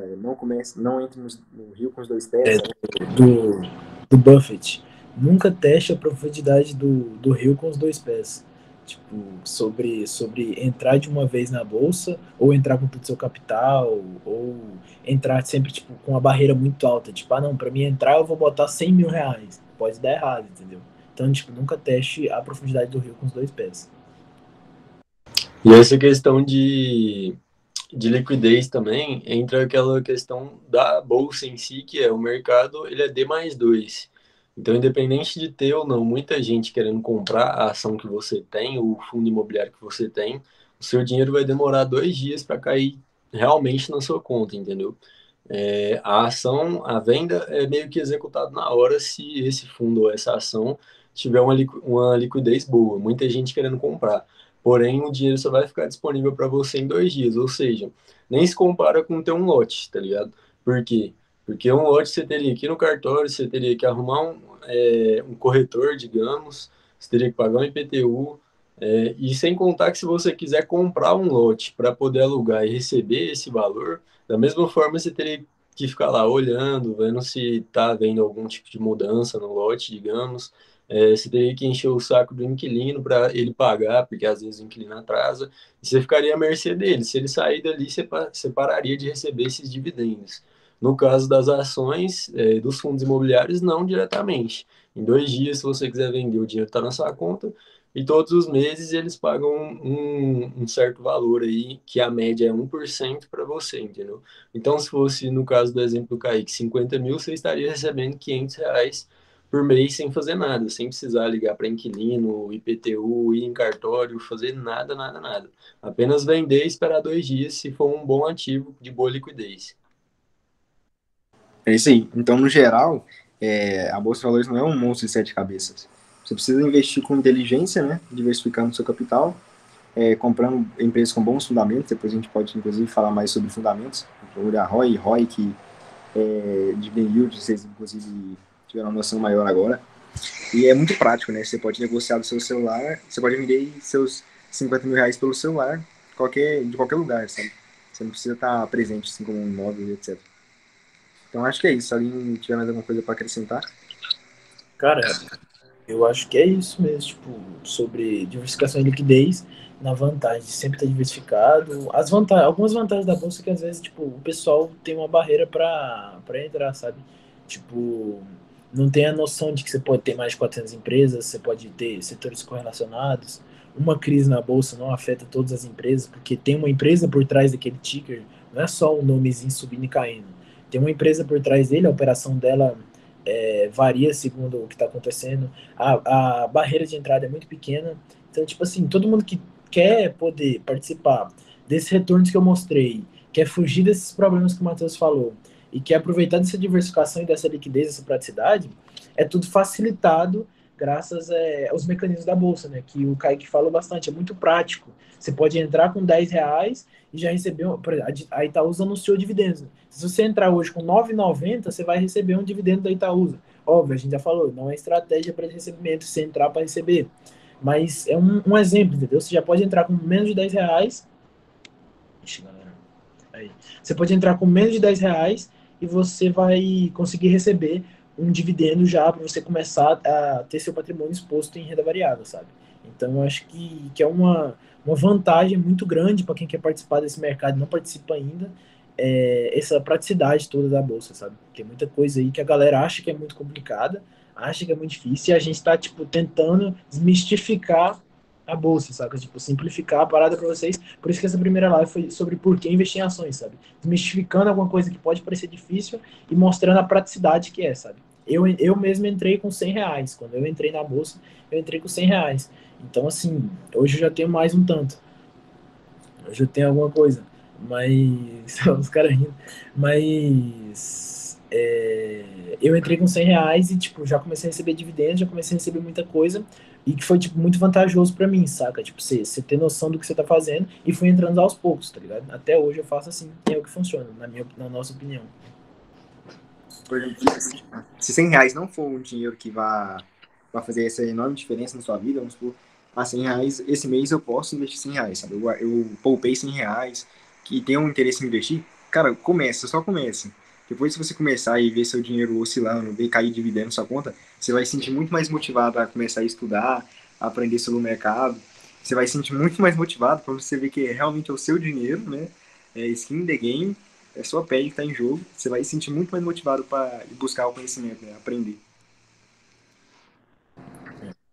não entre no rio com os dois pés. do, do Buffett. Nunca teste a profundidade do rio com os dois pés. Tipo, sobre entrar de uma vez na bolsa, ou entrar com todo o seu capital, ou entrar sempre tipo, com uma barreira muito alta. Tipo, não, para mim entrar eu vou botar R$ 100.000. Pode dar errado, entendeu? Então, tipo, nunca teste a profundidade do rio com os dois pés. E essa questão de liquidez também entra aquela questão da bolsa em si, que é o mercado, ele é D+2. Então, independente de ter ou não muita gente querendo comprar a ação que você tem, o fundo imobiliário que você tem, o seu dinheiro vai demorar 2 dias para cair realmente na sua conta, entendeu? A ação, a venda é meio que executada na hora se esse fundo ou essa ação tiver uma liquidez boa, muita gente querendo comprar. Porém, o dinheiro só vai ficar disponível para você em 2 dias, ou seja, nem se compara com ter um lote, tá ligado? Por quê? Porque um lote você teria que ir no cartório, você teria que arrumar um corretor, digamos, você teria que pagar um IPTU, e sem contar que se você quiser comprar um lote para poder alugar e receber esse valor, da mesma forma, você teria que ficar lá olhando, vendo se está havendo algum tipo de mudança no lote, digamos. Você teria que encher o saco do inquilino para ele pagar, porque às vezes o inquilino atrasa, e você ficaria à mercê dele. Se ele sair dali, você pararia de receber esses dividendos. No caso das ações, dos fundos imobiliários, não diretamente. Em 2 dias, se você quiser vender, o dinheiro está na sua conta, e todos os meses eles pagam um certo valor aí, que a média é 1% para você, entendeu? Então, se fosse, no caso do exemplo do Kaique, 50 mil, você estaria recebendo R$ 500 por mês sem fazer nada, sem precisar ligar para inquilino, IPTU, ir em cartório, fazer nada, nada, nada. Apenas vender e esperar 2 dias se for um bom ativo de boa liquidez. É isso aí. Então, no geral, a Bolsa de Valores não é um monstro de 7 cabeças. Você precisa investir com inteligência, né? Diversificando seu capital, comprando empresas com bons fundamentos. Depois a gente pode, inclusive, falar mais sobre fundamentos. Olhar ROI, que dividend yield, vocês, inclusive, tiveram uma noção maior agora. E é muito prático, né? Você pode negociar do seu celular, você pode vender seus R$ 50.000 pelo celular, de qualquer lugar, sabe? Você não precisa estar presente, assim, como um imóvel, etc. Então, acho que é isso. Se alguém tiver mais alguma coisa para acrescentar. Cara, Eu acho que é isso mesmo, tipo, sobre diversificação e liquidez, na vantagem de sempre estar diversificado. Algumas vantagens da bolsa que às vezes, tipo, o pessoal tem uma barreira para entrar, sabe? Tipo, não tem a noção de que você pode ter mais de 400 empresas, você pode ter setores correlacionados. Uma crise na bolsa não afeta todas as empresas, porque tem uma empresa por trás daquele ticker, não é só um nomezinho subindo e caindo. Tem uma empresa por trás dele, a operação dela varia segundo o que está acontecendo. A barreira de entrada é muito pequena. Então, tipo assim, todo mundo que quer poder participar desses retornos que eu mostrei, quer fugir desses problemas que o Matheus falou, e quer aproveitar dessa diversificação e dessa liquidez, dessa praticidade, é tudo facilitado graças aos mecanismos da Bolsa, né? Que o Kaique falou bastante, é muito prático. Você pode entrar com R$ 10 e já receber, por exemplo, a Itaúsa anunciou dividendos. Né? Se você entrar hoje com R$ 9,90, você vai receber um dividendo da Itaúsa. Óbvio, a gente já falou, não é estratégia para recebimento, você entrar para receber. Mas é um exemplo, entendeu? Você já pode entrar com menos de R$ 10. Ixi, galera. Aí. Você pode entrar com menos de R$ 10 e você vai conseguir receber um dividendo já para você começar a ter seu patrimônio exposto em renda variável, sabe? Então, eu acho que é uma vantagem muito grande para quem quer participar desse mercado e não participa ainda, essa praticidade toda da bolsa, sabe? Tem muita coisa aí que a galera acha que é muito complicada, acha que é muito difícil, e a gente está tipo, tentando desmistificar a bolsa, sabe? Tipo, simplificar a parada para vocês. Por isso que essa primeira live foi sobre por que investir em ações, sabe? Desmistificando alguma coisa que pode parecer difícil e mostrando a praticidade que é, sabe? Eu mesmo entrei com R$ 100. Quando eu entrei na bolsa, eu entrei com R$ 100. Então, assim, hoje eu já tenho mais um tanto. Hoje eu tenho alguma coisa. Mas. Os caras rindo. Mas. Eu entrei com R$ 100 e, tipo, já comecei a receber dividendos, já comecei a receber muita coisa. E que foi, tipo, muito vantajoso pra mim, saca? Tipo, você ter noção do que você tá fazendo e fui entrando aos poucos, tá ligado? Até hoje eu faço assim, e é o que funciona, na nossa opinião. Por exemplo, se R$ 100 não for um dinheiro que vai fazer essa enorme diferença na sua vida, vamos supor, R$ 100, esse mês eu posso investir R$ 100, sabe? Eu poupei R$ 100, que tem um interesse em investir, cara, começa, só começa. Depois, se você começar e ver seu dinheiro oscilando, ver cair dividendo na sua conta, você vai se sentir muito mais motivado a começar a estudar, a aprender sobre o mercado. Você vai se sentir muito mais motivado para você ver que realmente é o seu dinheiro, né? É skin in the game, é sua pele que está em jogo. Você vai se sentir muito mais motivado para buscar o conhecimento, né? Aprender.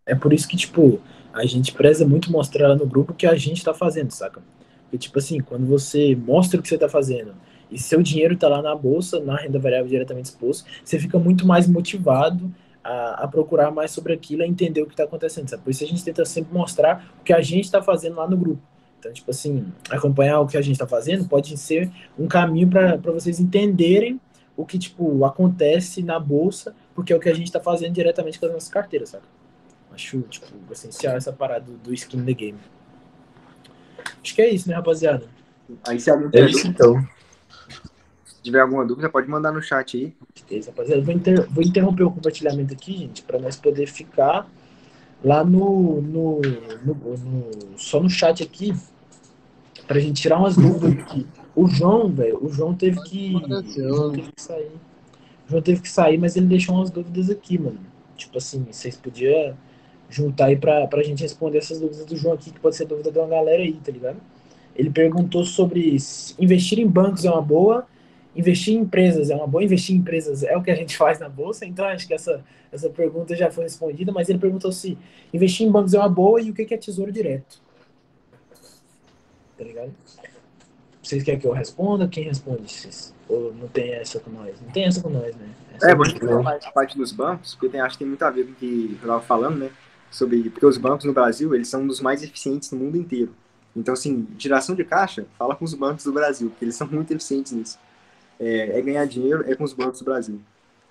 É por isso que, tipo, a gente preza muito mostrar lá no grupo o que a gente tá fazendo, saca? Porque, tipo assim, quando você mostra o que você tá fazendo e seu dinheiro tá lá na bolsa, na renda variável diretamente exposto, você fica muito mais motivado a procurar mais sobre aquilo, a entender o que tá acontecendo, sabe? Por isso a gente tenta sempre mostrar o que a gente tá fazendo lá no grupo. Então, tipo assim, acompanhar o que a gente tá fazendo pode ser um caminho para vocês entenderem o que, tipo, acontece na bolsa, porque é o que a gente tá fazendo diretamente com as nossas carteiras, saca? Acho, tipo, essencial essa parada do skin in the game. Acho que é isso, né, rapaziada? Aí, se alguém É isso então. tiver alguma dúvida, pode mandar no chat aí. É isso, rapaziada. Vou interromper o compartilhamento aqui, gente, para nós poder ficar lá só no chat aqui, pra gente tirar umas dúvidas aqui. O João, velho, o João teve que sair. O João teve que sair, mas ele deixou umas dúvidas aqui, mano. Tipo assim, vocês podiam juntar aí pra gente responder essas dúvidas do João aqui, que pode ser dúvida de uma galera aí, tá ligado? Ele perguntou sobre se investir em bancos é uma boa, investir em empresas é uma boa, investir em empresas é o que a gente faz na bolsa, então acho que essa pergunta já foi respondida, mas ele perguntou se investir em bancos é uma boa e o que é tesouro direto, tá ligado? Vocês querem que eu responda? Quem responde? Ou não tem essa com nós? Não tem essa com nós, né? Vou falar a parte dos bancos, porque acho que tem muito a ver com o que eu estava falando, né? Porque os bancos no Brasil, eles são um dos mais eficientes no mundo inteiro. Então, assim, geração de caixa, fala com os bancos do Brasil, porque eles são muito eficientes nisso. Ganhar dinheiro é com os bancos do Brasil.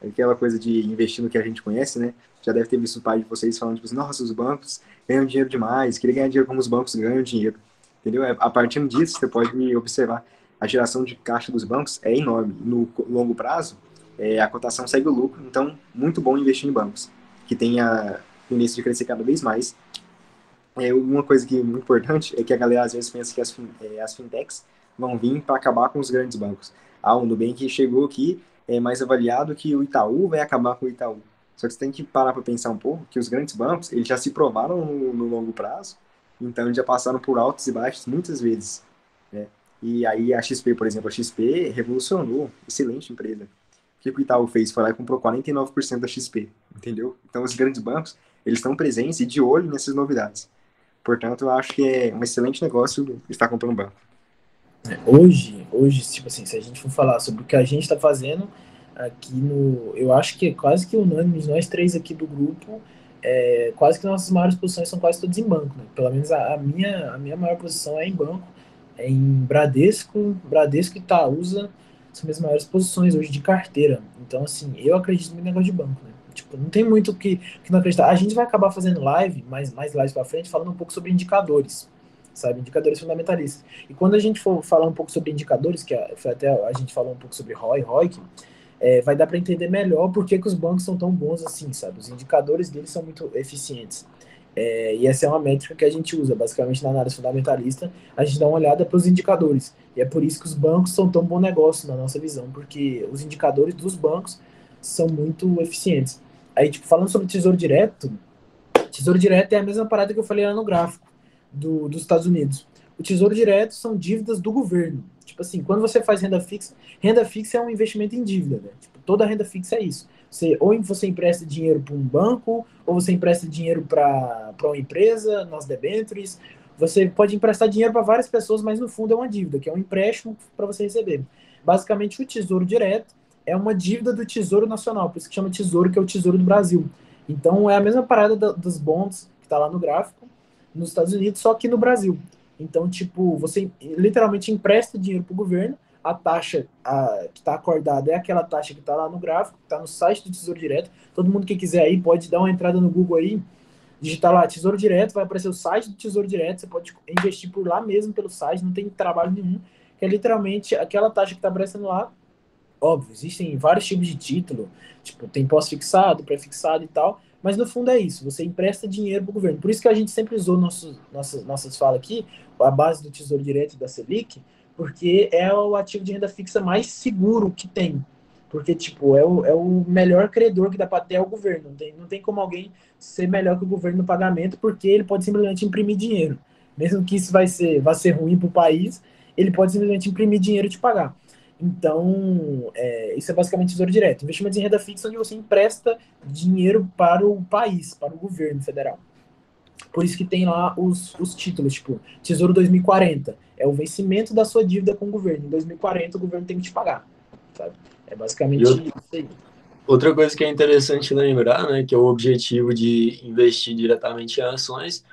É aquela coisa de investir no que a gente conhece, né? Já deve ter visto o pai de vocês falando, tipo, nossa, os bancos ganham dinheiro demais, queria ganhar dinheiro como os bancos ganham dinheiro. Entendeu? A partir disso, você pode observar, a geração de caixa dos bancos é enorme. No longo prazo, a cotação segue o lucro, então, muito bom investir em bancos, que tem a tendência de crescer cada vez mais. Uma coisa que é muito importante é que a galera às vezes pensa que as fintechs vão vir para acabar com os grandes bancos. O Nubank chegou aqui, é mais avaliado que o Itaú vai acabar com o Itaú. Só que você tem que parar para pensar um pouco que os grandes bancos, eles já se provaram no longo prazo, então eles já passaram por altos e baixos muitas vezes, né? E aí a XP, por exemplo, a XP revolucionou, excelente empresa. O que o Itaú fez? Foi lá e comprou 49% da XP, entendeu? Então os grandes bancos, eles estão presentes e de olho nessas novidades. Portanto, eu acho que é um excelente negócio estar comprando banco. Hoje, tipo assim, se a gente for falar sobre o que a gente está fazendo aqui no. Eu acho que é quase que unânime, nós três aqui do grupo, quase que nossas maiores posições são quase todas em banco, né? Pelo menos a minha maior posição é em banco, é em Bradesco e Itaúsa, são minhas maiores posições hoje de carteira. Então, assim, eu acredito no negócio de banco, né? Tipo, não tem muito que não acreditar. A gente vai acabar fazendo live, mais lives para frente, falando um pouco sobre indicadores, sabe? Indicadores fundamentalistas. E quando a gente for falar um pouco sobre indicadores, foi até a gente falou um pouco sobre ROI, ROIC, vai dar para entender melhor por que os bancos são tão bons assim, sabe? Os indicadores deles são muito eficientes. E essa é uma métrica que a gente usa, basicamente na análise fundamentalista, a gente dá uma olhada para os indicadores. E é por isso que os bancos são tão bom negócio na nossa visão, porque os indicadores dos bancos são muito eficientes. Aí, tipo, falando sobre Tesouro Direto é a mesma parada que eu falei lá no gráfico dos Estados Unidos. O Tesouro Direto são dívidas do governo. Tipo assim, quando você faz renda fixa é um investimento em dívida, né? Tipo, toda renda fixa é isso. Ou você empresta dinheiro para um banco, ou você empresta dinheiro para uma empresa, nas debêntures. Você pode emprestar dinheiro para várias pessoas, mas no fundo é uma dívida, que é um empréstimo para você receber. Basicamente, o Tesouro Direto é uma dívida do Tesouro Nacional, por isso que chama Tesouro, que é o Tesouro do Brasil. Então é a mesma parada dos bonds que está lá no gráfico, nos Estados Unidos, só que no Brasil. Então, tipo, você literalmente empresta dinheiro para o governo, a taxa que está acordada é aquela taxa que está lá no gráfico, está no site do Tesouro Direto. Todo mundo que quiser aí pode dar uma entrada no Google aí, digitar lá Tesouro Direto, vai aparecer o site do Tesouro Direto, você pode investir por lá mesmo pelo site, não tem trabalho nenhum, que é literalmente aquela taxa que está aparecendo lá. Óbvio, existem vários tipos de título, tipo, tem pós-fixado, pré-fixado e tal, mas no fundo é isso, você empresta dinheiro para o governo. Por isso que a gente sempre usou nossas falas aqui, a base do Tesouro Direto e da Selic, porque é o ativo de renda fixa mais seguro que tem. Porque, tipo, é o melhor credor que dá para ter é o governo. Não tem como alguém ser melhor que o governo no pagamento, porque ele pode simplesmente imprimir dinheiro. Mesmo que isso vai ser ruim para o país, ele pode simplesmente imprimir dinheiro e te pagar. Então, isso é basicamente tesouro direto. Investimentos em renda fixa onde você empresta dinheiro para o país, para o governo federal. Por isso que tem lá os títulos, tipo, Tesouro 2040. É o vencimento da sua dívida com o governo. Em 2040 o governo tem que te pagar, sabe? É E basicamente isso aí. outra coisa que é interessante lembrar, né, que é o objetivo de investir diretamente em ações,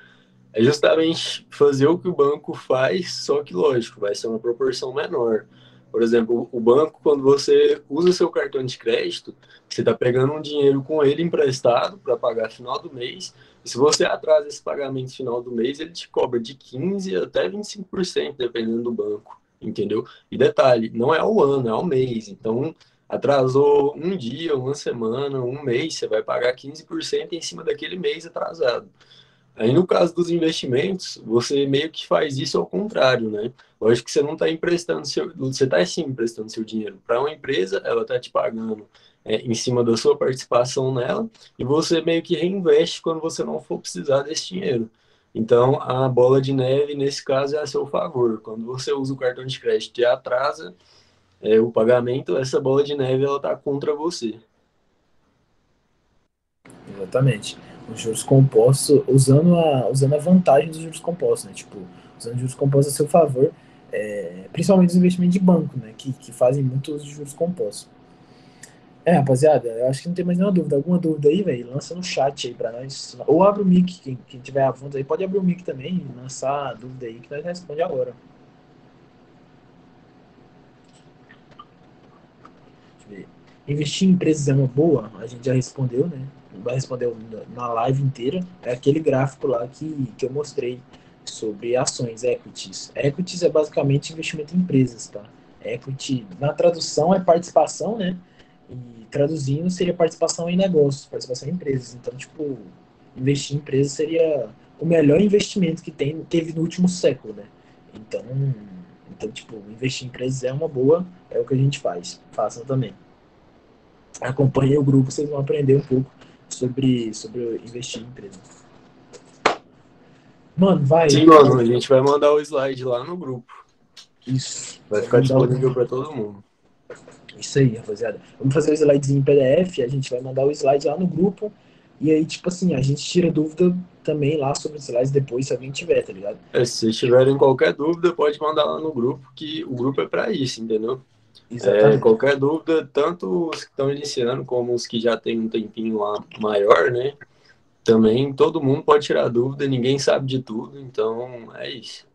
é justamente fazer o que o banco faz, só que, lógico, vai ser uma proporção menor. Por exemplo, o banco, quando você usa seu cartão de crédito, você está pegando um dinheiro com ele emprestado para pagar no final do mês. E se você atrasa esse pagamento no final do mês, ele te cobra de 15% até 25%, dependendo do banco, entendeu? E detalhe, não é ao ano, é ao mês. Então, atrasou um dia, uma semana, um mês, você vai pagar 15% em cima daquele mês atrasado. Aí, no caso dos investimentos, você meio que faz isso ao contrário, né? Lógico que você não está emprestando você está sim emprestando seu dinheiro para uma empresa, ela está te pagando em cima da sua participação nela, e você meio que reinveste quando você não for precisar desse dinheiro. Então, a bola de neve, nesse caso, é a seu favor. Quando você usa o cartão de crédito e atrasa o pagamento, essa bola de neve ela está contra você. Exatamente. Os juros compostos, usando a vantagem dos juros compostos, né? Tipo, usando juros compostos a seu favor, principalmente os investimentos de banco, né? Que fazem muito uso de juros compostos. Rapaziada, eu acho que não tem mais nenhuma dúvida. Alguma dúvida aí, velho? Lança no chat aí pra nós. Ou abre o mic, quem tiver a fundo aí, pode abrir o mic também e lançar a dúvida aí que nós responde agora. Deixa eu ver. Investir em empresas é uma boa? A gente já respondeu, né? Vai responder na live inteira. É aquele gráfico lá que eu mostrei sobre ações, equities. Equities é basicamente investimento em empresas, tá? Equity, na tradução, é participação, né? E traduzindo seria participação em negócios, participação em empresas. Então, tipo, investir em empresas seria o melhor investimento que teve no último século, né? Então, tipo, investir em empresas é uma boa, é o que a gente faz. Façam também. Acompanhem o grupo, vocês vão aprender um pouco sobre investir em empresa. Mano, vai. Sim, mano, a gente vai mandar o slide lá no grupo. Isso. Vai ficar disponível para todo mundo. Isso aí, rapaziada. Vamos fazer o slidezinho em PDF, a gente vai mandar o slide lá no grupo. E aí, tipo assim, a gente tira dúvida também lá sobre os slides depois, se alguém tiver, tá ligado? Se vocês tiverem qualquer dúvida, pode mandar lá no grupo, que o grupo é para isso, entendeu? Exatamente. Qualquer dúvida, tanto os que estão iniciando como os que já têm um tempinho lá maior, né? Também todo mundo pode tirar dúvida, ninguém sabe de tudo, então é isso.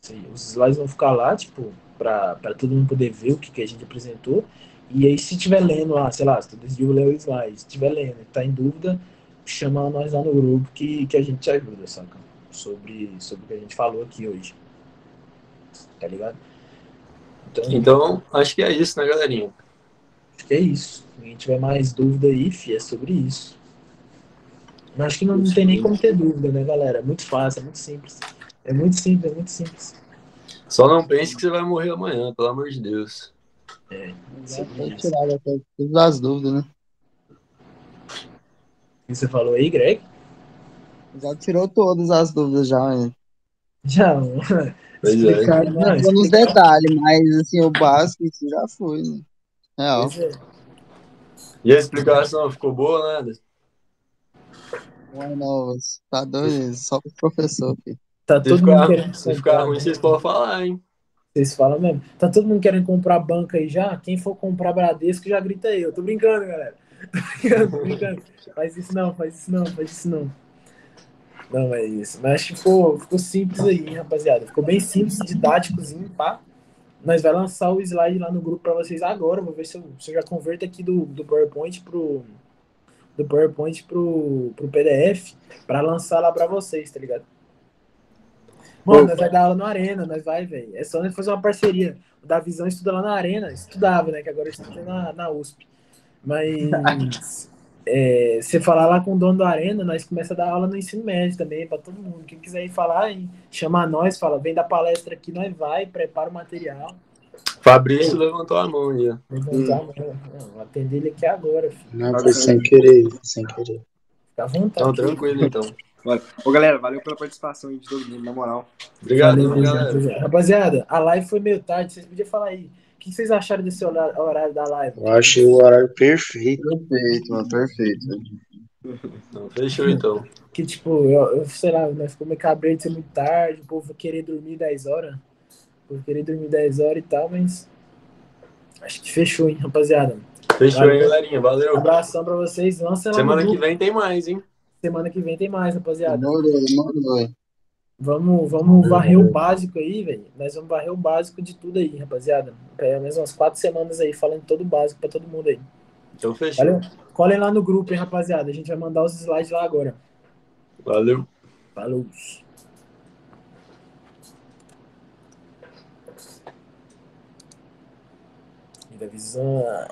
Sim, os slides vão ficar lá, tipo, pra todo mundo poder ver o que a gente apresentou. E aí, se tiver lendo lá, sei lá, se tu decidiu ler o slide, se tiver lendo e tá em dúvida, chama nós lá no grupo que a gente te ajuda, saca? Sobre o que a gente falou aqui hoje. Tá ligado? Então, acho que é isso, né, galerinha? Acho que é isso. Se alguém tiver mais dúvida aí, fi, é sobre isso. Mas acho que não tem nem como ter dúvida, né, galera? É muito fácil, é muito simples. É muito simples, é muito simples. Só não pense que você vai morrer amanhã, pelo amor de Deus. Já Sobre foi isso. tirado até todas as dúvidas, né? O que você falou aí, Greg? Já tirou todas as dúvidas já, né? Já, Pois é. explicar, Não não, entrou nos explicar. detalhes, mas assim, o básico isso já foi, né? Real. Pois é. E a explicação ficou boa, né? Uai, não, tá doido? Só o professor, filho. Tá Se todo mundo ficar, querendo se ficar comprar ruim, vocês banca. podem falar, hein? Vocês falam mesmo. Tá todo mundo querendo comprar banca aí já? Quem for comprar Bradesco já grita aí. Eu tô brincando, galera. Tô brincando. Faz isso não, faz isso não, faz isso não. Não é isso. Mas acho que ficou simples aí, hein, rapaziada. Ficou bem simples, didáticozinho, pá. Nós vai lançar o slide lá no grupo para vocês agora. Vou ver se eu já converto aqui do PowerPoint pro PDF para lançar lá para vocês, tá ligado? Mano, nós vai dar aula na Arena, nós vai, velho. É só nós fazer uma parceria. O da Visão estuda lá na Arena, estudava, né? Que agora estuda na USP. Mas você falar lá com o dono da Arena, nós começa a dar aula no ensino médio também, para todo mundo. Quem quiser ir falar, hein, chamar nós, fala, vem da palestra aqui, nós vai, prepara o material. Fabrício levantou a mão aí, ó. Levantar a mão. Não, vou atender ele aqui agora, filho. Não, foi sem querer, foi sem querer. Fica à vontade. Então, tranquilo, então. Ô, galera, valeu pela participação aí de todo mundo, na moral. Obrigado, Valeu, galera. rapaziada, a live foi meio tarde, vocês podiam falar aí. O que vocês acharam desse horário da live? Eu achei o horário perfeito. Perfeito, mano, perfeito. Então, fechou, então. Que, tipo, eu sei lá, nós ficou meio cabreiro de ser muito tarde, o povo vai querer dormir 10 horas. O povo querer dormir 10 horas e tal, mas acho que fechou, hein, rapaziada. Fechou aí, galerinha. Valeu. Abração pra vocês. Lancem lá Semana no que grupo. vem tem mais, hein? Semana que vem tem mais, rapaziada. Demorou. Vamos varrer o básico aí, velho. Nós vamos varrer o básico de tudo aí, rapaziada. Pelo menos umas 4 semanas aí, falando todo o básico pra todo mundo aí. Então, fechou. Valeu? Colhem lá no grupo, hein, rapaziada. A gente vai mandar os slides lá agora. Valeu. Falou. Da visão. Ah,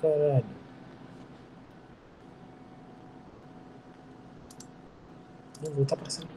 caralho. Não vou, tá passando.